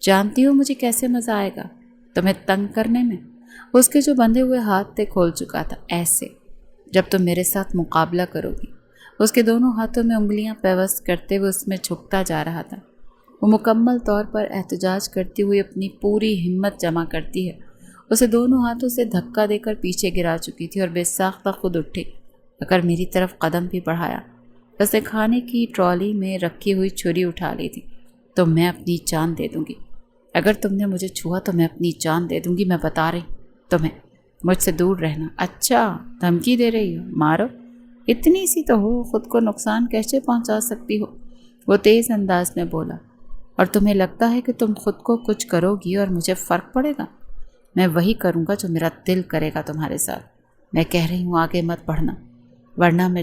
جانتی ہو مجھے کیسے مزہ آئے گا تمہیں تنگ کرنے میں؟ اس کے جو بندھے ہوئے ہاتھ تھے کھول چکا تھا. ایسے جب تم میرے ساتھ مقابلہ کرو گی. اس کے دونوں ہاتھوں میں انگلیاں پیوست کرتے ہوئے اس میں جھکتا جا رہا تھا. وہ مکمل طور پر احتجاج کرتی ہوئی اپنی پوری ہمت جمع کرتی ہے. اسے دونوں ہاتھوں سے دھکا دے کر پیچھے گرا چکی تھی اور بے ساختہ خود اٹھی. اگر میری طرف قدم بھی بڑھایا. اس نے کھانے کی ٹرالی میں رکھی ہوئی چھری اٹھا لی تھی. تو میں اپنی جان دے دوں گی. اگر تم نے مجھے چھوا تو میں اپنی جان دے دوں گی. میں بتا رہی تمہیں, مجھ سے دور رہنا. اچھا دھمکی دے رہی ہو؟ مارو. اتنی سی تو ہو, خود کو نقصان کیسے پہنچا سکتی ہو؟ وہ تیز انداز میں بولا. اور تمہیں لگتا ہے کہ تم خود کو کچھ کرو گی اور مجھے فرق پڑے گا؟ میں وہی کروں گا جو میرا دل کرے گا تمہارے ساتھ. میں کہہ رہی ہوں آگے مت بڑھنا. ورنہ میں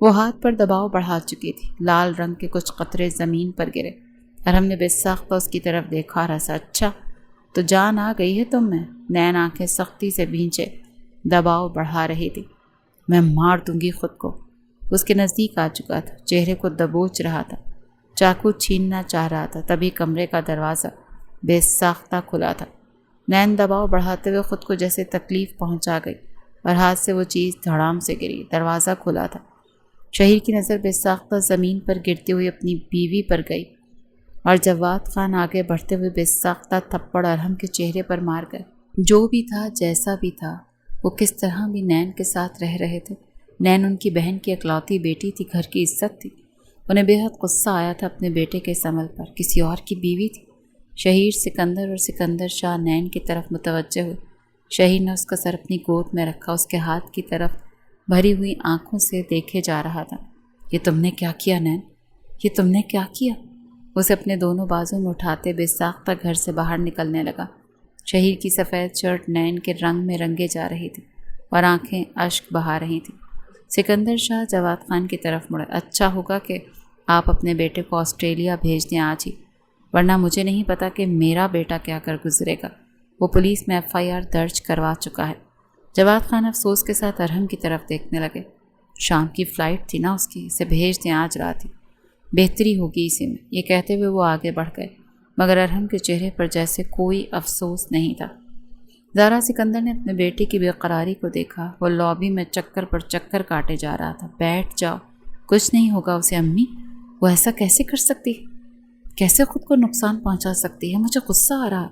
وہ ہاتھ پر دباؤ بڑھا چکی تھی۔ لال رنگ کے کچھ قطرے زمین پر گرے اور ہم نے بے ساختہ اس کی طرف دیکھا اور ہنسا۔ اچھا تو جان آ گئی ہے تم میں؟ نین آنکھیں سختی سے بھینچے دباؤ بڑھا رہی تھی۔ میں مار دوں گی خود کو۔ اس کے نزدیک آ چکا تھا، چہرے کو دبوچ رہا تھا، چاقو چھیننا چاہ رہا تھا۔ تبھی کمرے کا دروازہ بے ساختہ کھلا تھا۔ نین دباؤ بڑھاتے ہوئے خود کو جیسے تکلیف پہنچا گئی اور ہاتھ سے وہ چیز دھڑام سے گری۔ دروازہ کھلا تھا۔ شہیر کی نظر بے ساختہ زمین پر گرتی ہوئی اپنی بیوی پر گئی اور جواد خان آگے بڑھتے ہوئے بے ساختہ تھپڑ ارحم کے چہرے پر مار گئے۔ جو بھی تھا، جیسا بھی تھا، وہ کس طرح بھی نین کے ساتھ رہ رہے تھے۔ نین ان کی بہن کی اکلوتی بیٹی تھی، گھر کی عزت تھی۔ انہیں بے حد غصہ آیا تھا اپنے بیٹے کے اس عمل پر۔ کسی اور کی بیوی تھی۔ شہیر، سکندر اور سکندر شاہ نین کی طرف متوجہ ہوئے۔ شہیر نے اس کا سر اپنی گود میں رکھا، اس کے ہاتھ کی طرف بھری ہوئی آنکھوں سے دیکھے جا رہا تھا۔ یہ تم نے کیا کیا نین؟ یہ تم نے کیا کیا؟ اسے اپنے دونوں بازو میں اٹھاتے بے ساختہ گھر سے باہر نکلنے لگا۔ شہیر کی سفید شرٹ نین کے رنگ میں رنگے جا رہی تھی اور آنکھیں اشک بہا رہی تھیں۔ سکندر شاہ جواد خان کی طرف مڑے۔ اچھا ہوگا کہ آپ اپنے بیٹے کو آسٹریلیا بھیج دیں آج ہی، ورنہ مجھے نہیں پتا کہ میرا بیٹا کیا کر گزرے گا۔ وہ پولیس میں FIR درج کروا چکا ہے۔ جواد خان افسوس کے ساتھ ارحم کی طرف دیکھنے لگے۔ شام کی فلائٹ تھی نا اس کی، اسے بھیج دیں آج رات ہی، بہتری ہوگی اسی میں۔ یہ کہتے ہوئے وہ آگے بڑھ گئے، مگر ارحم کے چہرے پر جیسے کوئی افسوس نہیں تھا۔ زارا سکندر نے اپنے بیٹے کی بے قراری کو دیکھا۔ وہ لابی میں چکر پر چکر کاٹے جا رہا تھا۔ بیٹھ جاؤ، کچھ نہیں ہوگا اسے امی۔ وہ ایسا کیسے کر سکتی ہے؟ کیسے خود کو نقصان پہنچا سکتی ہے؟ مجھے غصہ آ رہا۔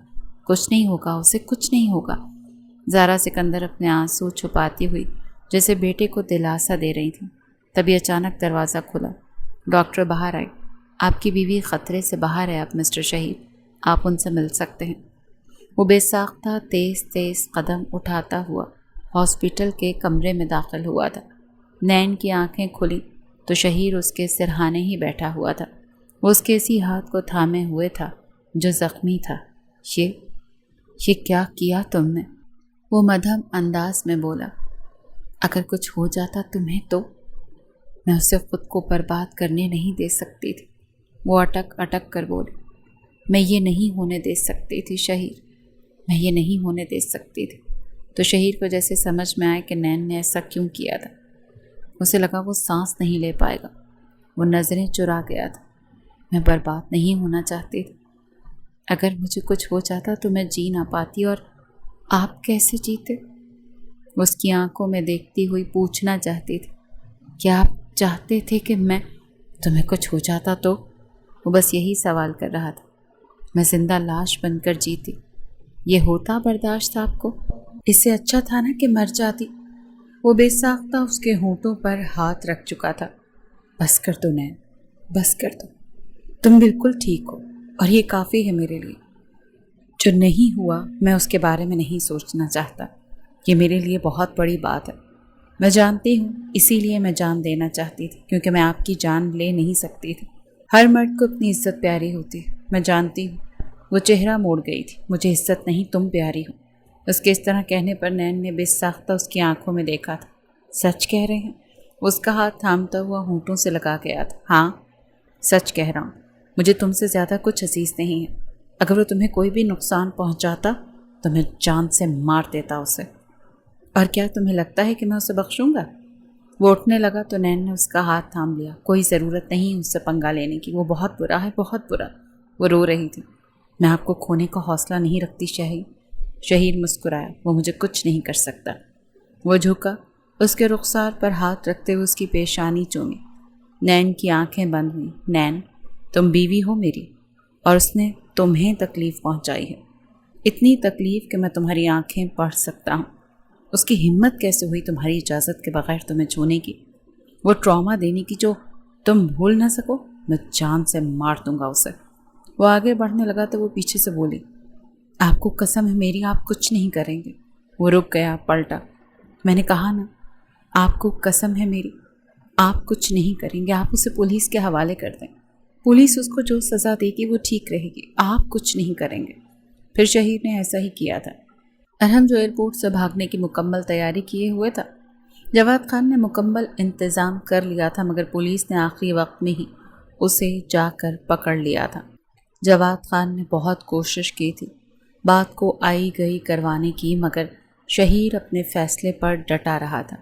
کچھ نہیں ہوگا اسے، کچھ نہیں ہوگا۔ زارا سکندر اپنے آنسو چھپاتی ہوئی جیسے بیٹے کو دلاسا دے رہی تھی۔ تبھی اچانک دروازہ کھلا۔ ڈاکٹر باہر آئے۔ آپ کی بیوی خطرے سے باہر ہے اب مسٹر شہید، آپ ان سے مل سکتے ہیں۔ وہ بے ساختہ تیز تیز قدم اٹھاتا ہوا ہاسپٹل کے کمرے میں داخل ہوا تھا۔ نین کی آنکھیں کھلی تو شہیر اس کے سرہانے ہی بیٹھا ہوا تھا۔ وہ اس کے اسی ہاتھ کو تھامے ہوئے تھا جو زخمی تھا۔ یہ کیا کیا تم نے؟ وہ مدھم انداز میں بولا۔ اگر کچھ ہو جاتا تمہیں تو؟ میں اسے خود کو برباد کرنے نہیں دے سکتی تھی، وہ اٹک اٹک کر بولی۔ میں یہ نہیں ہونے دے سکتی تھی شہیر، میں یہ نہیں ہونے دے سکتی تھی۔ تو شہیر کو جیسے سمجھ میں آئے کہ نین نے ایسا کیوں کیا تھا۔ اسے لگا وہ سانس نہیں لے پائے گا۔ وہ نظریں چرا گیا تھا۔ میں برباد نہیں ہونا چاہتی تھی۔ اگر مجھے کچھ ہو جاتا تو میں جی نہ پاتی، اور آپ کیسے جیتے؟ اس کی آنکھوں میں دیکھتی ہوئی پوچھنا چاہتی تھی، کیا آپ چاہتے تھے کہ تمہیں کچھ ہو جاتا تو؟ وہ بس یہی سوال کر رہا تھا۔ میں زندہ لاش بن کر جیتی، یہ ہوتا برداشت آپ کو؟ اس سے اچھا تھا نا کہ مر جاتی۔ وہ بے ساختہ اس کے ہونٹوں پر ہاتھ رکھ چکا تھا۔ بس کر دو نین، بس کر دو، تم بالکل ٹھیک ہو اور یہ کافی ہے میرے لیے۔ جو نہیں ہوا میں اس کے بارے میں نہیں سوچنا چاہتا، یہ میرے لیے بہت بڑی بات ہے۔ میں جانتی ہوں، اسی لیے میں جان دینا چاہتی تھی، کیونکہ میں آپ کی جان لے نہیں سکتی تھی۔ ہر مرد کو اپنی عزت پیاری ہوتی ہے، میں جانتی ہوں۔ وہ چہرہ موڑ گئی تھی۔ مجھے عزت نہیں، تم پیاری ہو۔ اس کے اس طرح کہنے پر نین نے بے ساختہ اس کی آنکھوں میں دیکھا تھا۔ سچ کہہ رہے ہیں؟ اس کا ہاتھ تھامتا ہوا ہونٹوں سے لگا گیا تھا۔ ہاں سچ کہہ رہا ہوں، مجھے تم سے زیادہ کچھ عزیز نہیں ہے۔ اگر وہ تمہیں کوئی بھی نقصان پہنچاتا تو میں جان سے مار دیتا اسے۔ اور کیا تمہیں لگتا ہے کہ میں اسے بخشوں گا؟ وہ اٹھنے لگا تو نین نے اس کا ہاتھ تھام لیا۔ کوئی ضرورت نہیں اس سے پنگا لینے کی، وہ بہت برا ہے، بہت برا۔ وہ رو رہی تھی۔ میں آپ کو کھونے کا حوصلہ نہیں رکھتی شہیر۔ شہیر مسکرایا۔ وہ مجھے کچھ نہیں کر سکتا۔ وہ جھکا، اس کے رخسار پر ہاتھ رکھتے ہوئے اس کی پیشانی چومی۔ نین کی آنکھیں بند ہوئیں۔ نین، تم بیوی ہو میری، اور اس نے تمہیں تکلیف پہنچائی ہے، اتنی تکلیف کہ میں تمہاری آنکھیں پڑھ سکتا ہوں۔ اس کی ہمت کیسے ہوئی تمہاری اجازت کے بغیر تمہیں چھونے کی، وہ ٹراما دینے کی جو تم بھول نہ سکو؟ میں جان سے مار دوں گا اسے۔ وہ آگے بڑھنے لگا تو وہ پیچھے سے بولی، آپ کو قسم ہے میری، آپ کچھ نہیں کریں گے۔ وہ رک گیا، پلٹا۔ میں نے کہا نا، آپ کو قسم ہے میری، آپ کچھ نہیں کریں گے۔ آپ اسے پولیس کے حوالے کر دیں، پولیس اس کو جو سزا دے گی وہ ٹھیک رہے گی، آپ کچھ نہیں کریں گے۔ پھر شہید نے ایسا ہی کیا تھا۔ ارحم جو ایئرپورٹ سے بھاگنے کی مکمل تیاری کیے ہوئے تھا، جواد خان نے مکمل انتظام کر لیا تھا، مگر پولیس نے آخری وقت میں ہی اسے جا کر پکڑ لیا تھا۔ جواد خان نے بہت کوشش کی تھی بات کو آئی گئی کروانے کی، مگر شہیر اپنے فیصلے پر ڈٹا رہا تھا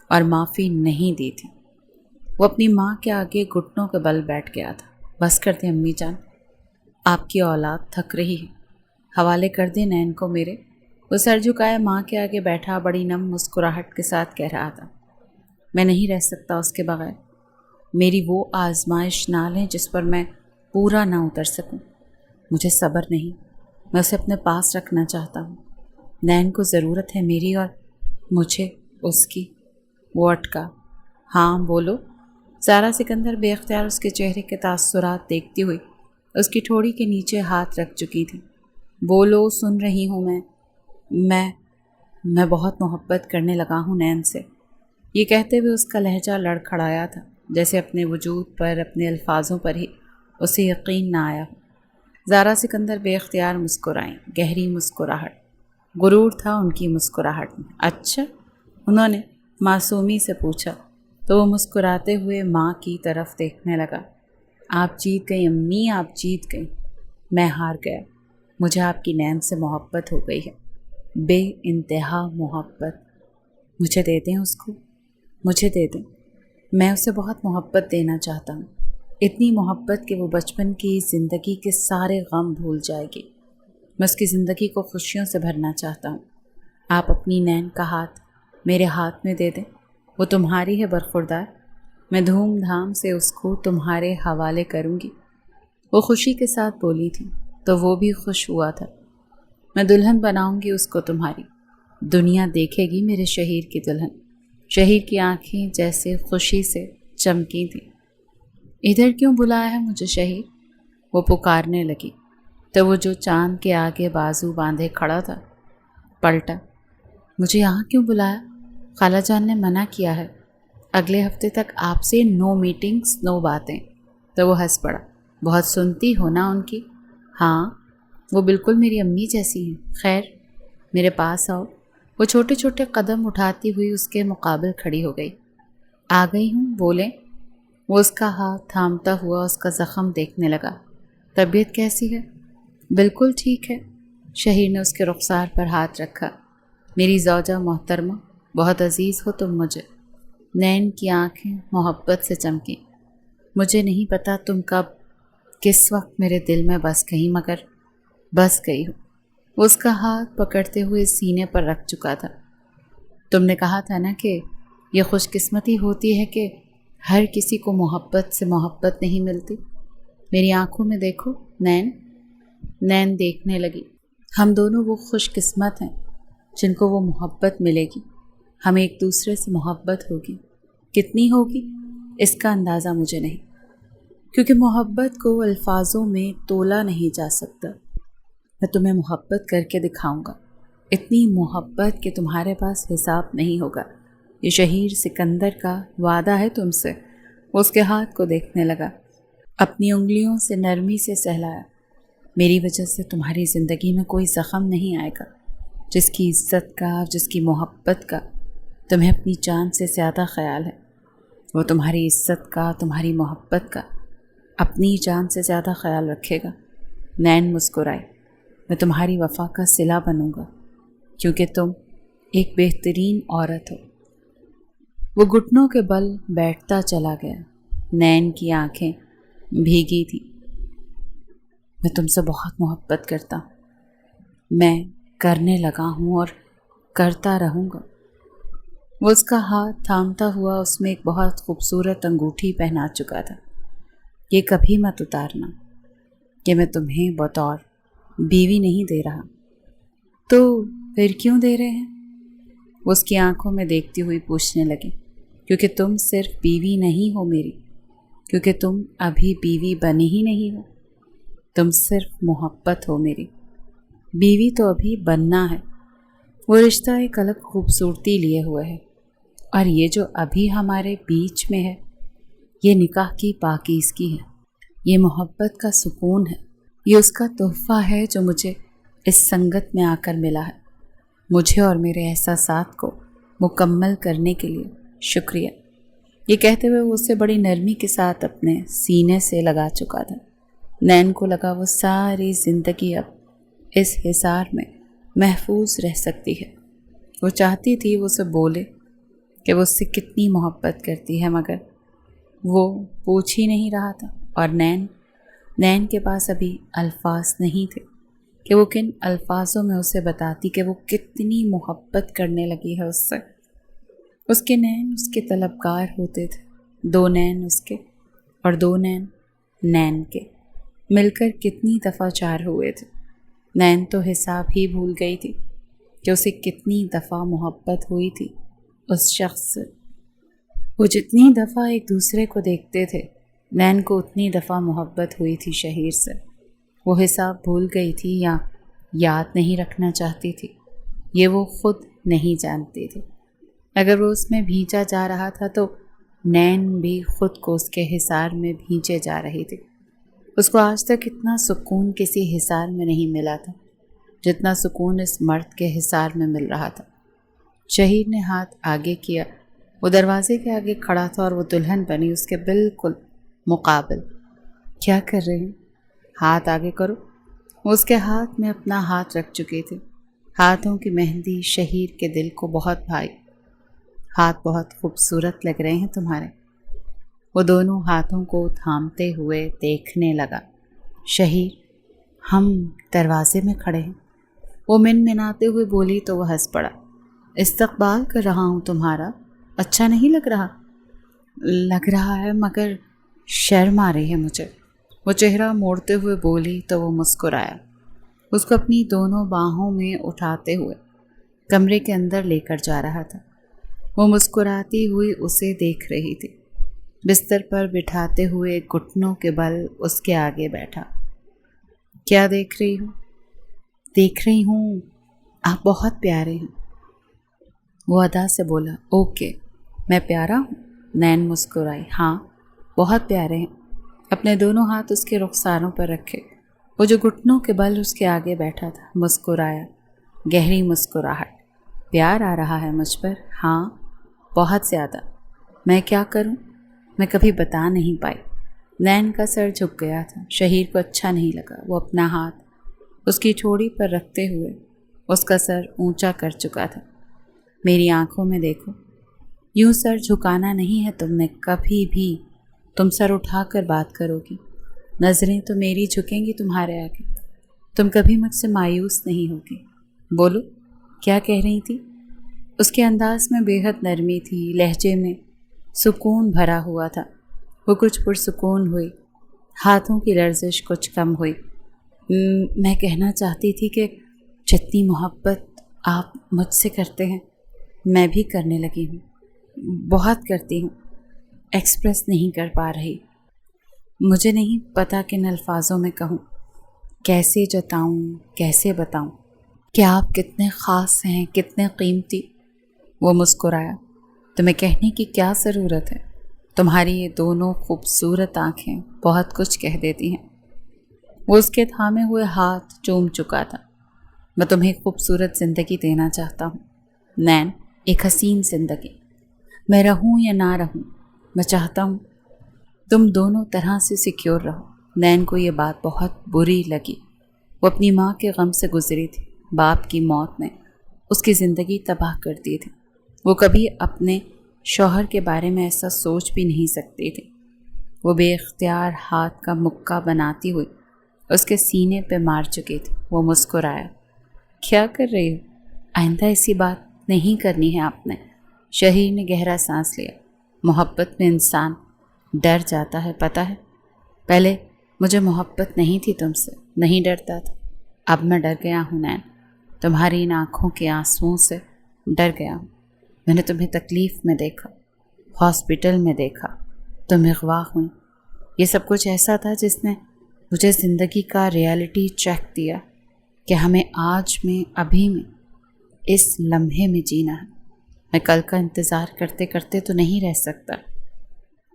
اور معافی نہیں دی تھی۔ وہ اپنی ماں کے آگے گھٹنوں کے بل بیٹھ گیا تھا۔ بس کر دیں امی جان، آپ کی اولاد تھک رہی ہے، حوالے کر دیں نین کو میرے۔ وہ سر جھکائے ماں کے آگے بیٹھا بڑی نم مسکراہٹ کے ساتھ کہہ رہا تھا، میں نہیں رہ سکتا اس کے بغیر۔ میری وہ آزمائش نہ لیں جس پر میں پورا نہ اتر سکوں۔ مجھے صبر نہیں، میں اسے اپنے پاس رکھنا چاہتا ہوں۔ نین کو ضرورت ہے میری اور مجھے اس کی۔ وہ اٹکا۔ ہاں بولو۔ سارا سکندر بے اختیار اس کے چہرے کے تاثرات دیکھتی ہوئی اس کی ٹھوڑی کے نیچے ہاتھ رکھ چکی تھی۔ بولو، سن رہی ہوں میں بہت محبت کرنے لگا ہوں نین سے۔ یہ کہتے ہوئے اس کا لہجہ لڑکھڑایا تھا، جیسے اپنے وجود پر، اپنے الفاظوں پر ہی اسے یقین نہ آیا ہو۔ زارا سکندر بے اختیار مسکرائیں، گہری مسکراہٹ، غرور تھا ان کی مسکراہٹ میں۔ اچھا، انہوں نے معصومی سے پوچھا تو وہ مسکراتے ہوئے ماں کی طرف دیکھنے لگا۔ آپ جیت گئی امی، آپ جیت گئی۔ میں ہار گیا۔ مجھے آپ کی نین سے محبت ہو گئی ہے، بے انتہا محبت۔ مجھے دے دیں اس کو، مجھے دے دیں۔ میں اسے بہت محبت دینا چاہتا ہوں، اتنی محبت کہ وہ بچپن کی زندگی کے سارے غم بھول جائے گی۔ میں اس کی زندگی کو خوشیوں سے بھرنا چاہتا ہوں۔ آپ اپنی نین کا ہاتھ میرے ہاتھ میں دے دیں، وہ تمہاری ہے برخوردار۔ میں دھوم دھام سے اس کو تمہارے حوالے کروں گی۔ وہ خوشی کے ساتھ بولی تھی تو وہ بھی خوش ہوا تھا۔ میں دلہن بناؤں گی اس کو تمہاری، دنیا دیکھے گی میرے شہیر کی دلہن۔ شہیر کی آنکھیں جیسے خوشی سے چمکی تھیں۔ ادھر کیوں بلایا ہے مجھے شہیر؟ وہ پکارنے لگی تو وہ جو چاند کے آگے بازو باندھے کھڑا تھا پلٹا۔ مجھے یہاں کیوں بلایا؟ خالہ جان نے منع کیا ہے، اگلے ہفتے تک آپ سے نو میٹنگز نو باتیں۔ تو وہ ہنس پڑا۔ بہت سنتی ہو نا ان کی؟ ہاں، وہ بالکل میری امی جیسی ہیں۔ خیر، میرے پاس آؤ۔ وہ چھوٹے چھوٹے قدم اٹھاتی ہوئی اس کے مقابل کھڑی ہو گئی۔ آ گئی ہوں، بولیں۔ وہ اس کا ہاتھ تھامتا ہوا اس کا زخم دیکھنے لگا۔ طبیعت کیسی ہے؟ بالکل ٹھیک ہے۔ شہیر نے اس کے رخسار پر ہاتھ رکھا۔ میری زوجہ محترمہ، بہت عزیز ہو تم مجھے۔ نین کی آنکھیں محبت سے چمکیں۔ مجھے نہیں پتا تم کب کس وقت میرے دل میں بس گئی، مگر بس گئی ہوں۔ وہ اس کا ہاتھ پکڑتے ہوئے سینے پر رکھ چکا تھا۔ تم نے کہا تھا نا کہ یہ خوش قسمتی ہوتی ہے کہ ہر کسی کو محبت سے محبت نہیں ملتی۔ میری آنکھوں میں دیکھو نین۔ نین دیکھنے لگی۔ ہم دونوں وہ خوش قسمت ہیں جن کو وہ محبت ملے گی۔ ہمیں ایک دوسرے سے محبت ہوگی۔ کتنی ہوگی اس کا اندازہ مجھے نہیں، کیونکہ محبت کو الفاظوں میں تولا نہیں جا سکتا۔ میں تمہیں محبت کر کے دکھاؤں گا، اتنی محبت کہ تمہارے پاس حساب نہیں ہوگا۔ یہ شہیر سکندر کا وعدہ ہے تم سے۔ وہ اس کے ہاتھ کو دیکھنے لگا، اپنی انگلیوں سے نرمی سے سہلایا۔ میری وجہ سے تمہاری زندگی میں کوئی زخم نہیں آئے گا۔ جس کی عزت کا، جس کی محبت کا تمہیں اپنی جان سے زیادہ خیال ہے، وہ تمہاری عزت کا، تمہاری محبت کا اپنی جان سے زیادہ خیال رکھے گا۔ نین مسکرائے۔ میں تمہاری وفا کا صلہ بنوں گا، کیونکہ تم ایک بہترین عورت ہو۔ وہ گھٹنوں کے بل بیٹھتا چلا گیا۔ نین کی آنکھیں بھیگی تھیں۔ میں تم سے بہت محبت کرتا ہوں، میں کرنے لگا ہوں اور کرتا رہوں گا۔ وہ اس کا ہاتھ تھامتا ہوا اس میں ایک بہت خوبصورت انگوٹھی پہنا چکا تھا۔ یہ کبھی مت اتارنا کہ میں تمہیں بطور بیوی نہیں دے رہا۔ تو پھر کیوں دے رہے ہیں؟ وہ اس کی آنکھوں میں دیکھتی ہوئی پوچھنے لگی۔ کیونکہ تم صرف بیوی نہیں ہو میری، کیونکہ تم ابھی بیوی بنی ہی نہیں ہو، تم صرف محبت ہو میری۔ بیوی تو ابھی بننا ہے۔ وہ رشتہ ایک الگ خوبصورتی لیے ہوئے ہے، اور یہ جو ابھی ہمارے بیچ میں ہے، یہ نکاح کی پاکیزگی ہے، یہ محبت کا سکون ہے، یہ اس کا تحفہ ہے جو مجھے اس سنگت میں آ کر ملا ہے۔ مجھے اور میرے احساسات کو مکمل کرنے کے لیے شکریہ۔ یہ کہتے ہوئے وہ اسے بڑی نرمی کے ساتھ اپنے سینے سے لگا چکا تھا۔ نین کو لگا وہ ساری زندگی اب اس حصار میں محفوظ رہ سکتی ہے۔ وہ چاہتی تھی وہ اسے بولے کہ وہ اس سے کتنی محبت کرتی ہے، مگر وہ پوچھ ہی نہیں رہا تھا، اور نین کے پاس ابھی الفاظ نہیں تھے کہ وہ کن الفاظوں میں اسے بتاتی کہ وہ کتنی محبت کرنے لگی ہے اس سے۔ اس کے نین اس کے طلبگار ہوتے تھے، 2 نین اس کے اور 2 نین کے، مل کر کتنی دفعہ 4 ہوئے تھے۔ نین تو حساب ہی بھول گئی تھی کہ اسے کتنی دفعہ محبت ہوئی تھی اس شخص سے۔ وہ جتنی دفعہ ایک دوسرے کو دیکھتے تھے، نین کو اتنی دفعہ محبت ہوئی تھی شہیر سے۔ وہ حساب بھول گئی تھی یا یاد نہیں رکھنا چاہتی تھی، یہ وہ خود نہیں جانتی تھی۔ اگر وہ اس میں بھینچا جا رہا تھا تو نین بھی خود کو اس کے حصار میں بھینچے جا رہی تھی۔ اس کو آج تک اتنا سکون کسی حصار میں نہیں ملا تھا جتنا سکون اس مرد کے حصار میں مل رہا تھا۔ شہیر نے ہاتھ آگے کیا، وہ دروازے کے آگے کھڑا تھا اور وہ دلہن بنی اس کے بالکل مقابل۔ کیا کر رہے ہیں؟ ہاتھ آگے کرو۔ وہ اس کے ہاتھ میں اپنا ہاتھ رکھ چکی تھی۔ ہاتھوں کی مہندی شہیر کے دل کو بہت بھائی۔ ہاتھ بہت خوبصورت لگ رہے ہیں تمہارے۔ وہ دونوں ہاتھوں کو تھامتے ہوئے دیکھنے لگا۔ شہیر، ہم دروازے میں کھڑے ہیں، وہ منمناتے ہوئے بولی تو وہ ہنس پڑا۔ استقبال کر رہا ہوں تمہارا، اچھا نہیں لگ رہا؟ لگ رہا ہے مگر شرم آ رہی ہے مجھے، وہ چہرہ موڑتے ہوئے بولی تو وہ مسکرایا، اس کو اپنی دونوں باہوں میں اٹھاتے ہوئے کمرے کے اندر لے کر جا رہا تھا۔ وہ مسکراتی ہوئی اسے دیکھ رہی تھی۔ بستر پر بٹھاتے ہوئے گھٹنوں کے بل اس کے آگے بیٹھا۔ کیا دیکھ رہی ہوں؟ دیکھ رہی ہوں آپ بہت پیارے ہیں، وہ ادا سے بولا۔ اوکے، میں پیارا ہوں؟ نین مسکرائی۔ ہاں، بہت پیارے ہیں۔ اپنے دونوں ہاتھ اس کے رخساروں پر رکھے، وہ جو گھٹنوں کے بل اس کے آگے بیٹھا تھا مسکرایا، گہری مسکراہٹ۔ پیار آ رہا ہے مجھ پر؟ ہاں، بہت زیادہ۔ میں کیا کروں؟ میں کبھی بتا نہیں پائی۔ نین کا سر جھک گیا تھا، شہیر کو اچھا نہیں لگا۔ وہ اپنا ہاتھ اس کی ٹھوڑی پر رکھتے ہوئے اس کا سر اونچا کر چکا تھا۔ میری آنکھوں میں دیکھو، یوں سر جھکانا نہیں ہے تم نے کبھی بھی، تم سر اٹھا کر بات کرو گی، نظریں تو میری جھکیں گی تمہارے آگے، تم کبھی مجھ سے مایوس نہیں ہوگی۔ بولو، کیا کہہ رہی تھی؟ اس کے انداز میں بے حد نرمی تھی، لہجے میں سکون بھرا ہوا تھا۔ وہ کچھ پرسکون ہوئی، ہاتھوں کی لرزش کچھ کم ہوئی۔ میں کہنا چاہتی تھی کہ جتنی محبت آپ مجھ سے کرتے ہیں میں بھی کرنے لگی ہوں، بہت کرتی ہوں، ایکسپریس نہیں کر پا رہی۔ مجھے نہیں پتا کن الفاظوں میں کہوں، کیسے جتاؤں، کیسے بتاؤں کہ آپ کتنے خاص ہیں، کتنے قیمتی۔ وہ مسکرایا۔ تمہیں کہنے کی کیا ضرورت ہے؟ تمہاری یہ دونوں خوبصورت آنکھیں بہت کچھ کہہ دیتی ہیں۔ وہ اس کے تھامے ہوئے ہاتھ چوم چکا تھا۔ میں تمہیں خوبصورت زندگی دینا چاہتا ہوں نین، ایک حسین زندگی۔ میں رہوں یا نہ رہوں، میں چاہتا ہوں تم دونوں طرح سے سیکیور رہو۔ نین کو یہ بات بہت بری لگی۔ وہ اپنی ماں کے غم سے گزری تھی، باپ کی موت نے اس کی زندگی تباہ کر دی تھی۔ وہ کبھی اپنے شوہر کے بارے میں ایسا سوچ بھی نہیں سکتی تھی۔ وہ بے اختیار ہاتھ کا مکہ بناتی ہوئی اس کے سینے پہ مار چکی تھی۔ وہ مسکرایا۔ کیا کر رہی ہو؟ آئندہ ایسی بات نہیں کرنی ہے آپ نے۔ شہیر نے گہرا سانس لیا۔ محبت میں انسان ڈر جاتا ہے، پتہ ہے؟ پہلے مجھے محبت نہیں تھی تم سے، نہیں ڈرتا تھا، اب میں ڈر گیا ہوں نین، تمہاری ان آنکھوں کے آنسوؤں سے ڈر گیا ہوں۔ میں نے تمہیں تکلیف میں دیکھا، ہاسپٹل میں دیکھا، تم اغوا ہوئی، یہ سب کچھ ایسا تھا جس نے مجھے زندگی کا ریالٹی چیک دیا کہ ہمیں آج میں، ابھی میں، اس لمحے میں جینا ہے۔ میں کل کا انتظار کرتے کرتے تو نہیں رہ سکتا،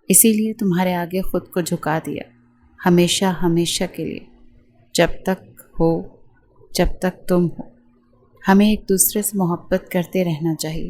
اسی لیے تمہارے آگے خود کو جھکا دیا، ہمیشہ ہمیشہ کے لیے، جب تک ہو، جب تک تم ہو۔ ہمیں ایک دوسرے سے محبت کرتے رہنا چاہیے،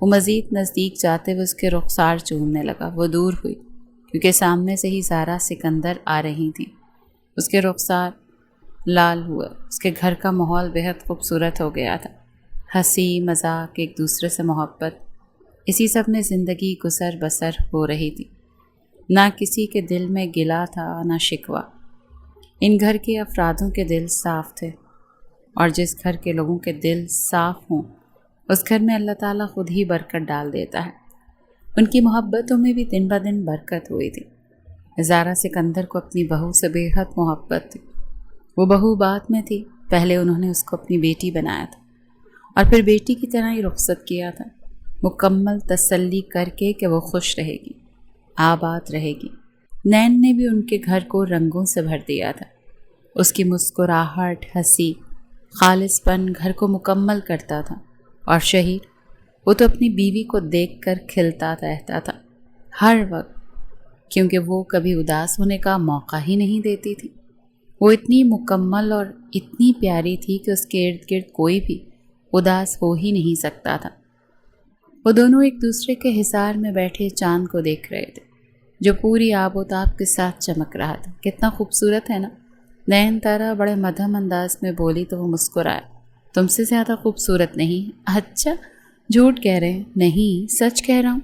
وہ مزید نزدیک جاتے ہوئے اس کے رخسار چومنے لگا۔ وہ دور ہوئی کیونکہ سامنے سے ہی زارا سکندر آ رہی تھیں۔ اس کے رخسار لال ہوا۔ اس کے گھر کا ماحول بہت خوبصورت ہو گیا تھا۔ ہنسی مذاق، ایک دوسرے سے محبت، اسی سب میں زندگی گزر بسر ہو رہی تھی۔ نہ کسی کے دل میں گلا تھا نہ شکوہ۔ ان گھر کے افرادوں کے دل صاف تھے، اور جس گھر کے لوگوں کے دل صاف ہوں اس گھر میں اللہ تعالیٰ خود ہی برکت ڈال دیتا ہے۔ ان کی محبتوں میں بھی دن بہ دن برکت ہوئی تھی۔ زارا سکندر کو اپنی بہو سے بے حد محبت تھی۔ وہ بہو بعد میں تھی، پہلے انہوں نے اس کو اپنی بیٹی بنایا تھا اور پھر بیٹی کی طرح ہی رخصت کیا تھا، مکمل تسلی کر کے کہ وہ خوش رہے گی، آباد رہے گی۔ نین نے بھی ان کے گھر کو رنگوں سے بھر دیا تھا۔ اس کی مسکراہٹ، ہنسی، خالص پن گھر کو مکمل کرتا تھا، اور شہیر وہ تو اپنی بیوی کو دیکھ کر کھلتا رہتا تھا ہر وقت، کیونکہ وہ کبھی اداس ہونے کا موقع ہی نہیں دیتی تھی۔ وہ اتنی مکمل اور اتنی پیاری تھی کہ اس کے ارد گرد کوئی بھی اداس ہو ہی نہیں سکتا تھا۔ وہ دونوں ایک دوسرے کے حصار میں بیٹھے چاند کو دیکھ رہے تھے جو پوری آب و تاب کے ساتھ چمک رہا تھا۔ کتنا خوبصورت ہے نا؟ نین تارا بڑے مدھم انداز میں بولی تو وہ مسکرایا۔ تم سے زیادہ خوبصورت نہیں۔ اچھا، جھوٹ کہہ رہے ہیں؟ نہیں، سچ کہہ رہا ہوں۔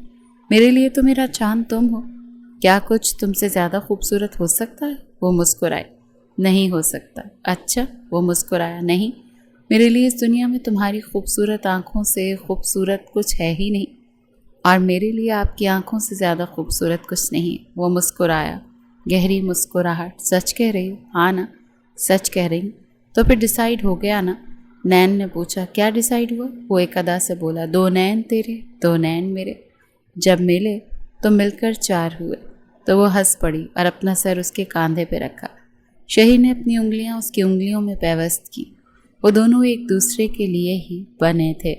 میرے لیے تو میرا چاند تم ہو۔ کیا کچھ تم سے زیادہ خوبصورت ہو سکتا ہے؟ وہ مسکرائے۔ نہیں ہو سکتا۔ اچھا، وہ مسکرایا۔ نہیں، میرے لیے اس دنیا میں تمہاری خوبصورت آنکھوں سے خوبصورت کچھ ہے ہی نہیں، اور میرے لیے آپ کی آنکھوں سے زیادہ خوبصورت کچھ نہیں۔ وہ مسکرایا، گہری مسکراہٹ۔ سچ کہہ رہی ہو؟ ہاں نا، سچ کہہ رہی ہوں۔ تو پھر ڈیسائیڈ ہو گیا نا؟ نین نے پوچھا۔ کیا ڈیسائیڈ ہوا؟ وہ ایک ادا سے بولا۔ 2 نین تیرے، 2 نین میرے، جب ملے تو مل کر 4 ہوئے۔ تو وہ ہنس پڑی اور اپنا سر اس کے کاندھے پہ رکھا۔ شہیر نے اپنی انگلیاں اس کی انگلیوں میں پیوست کی۔ وہ دونوں ایک دوسرے کے لیے ہی بنے تھے۔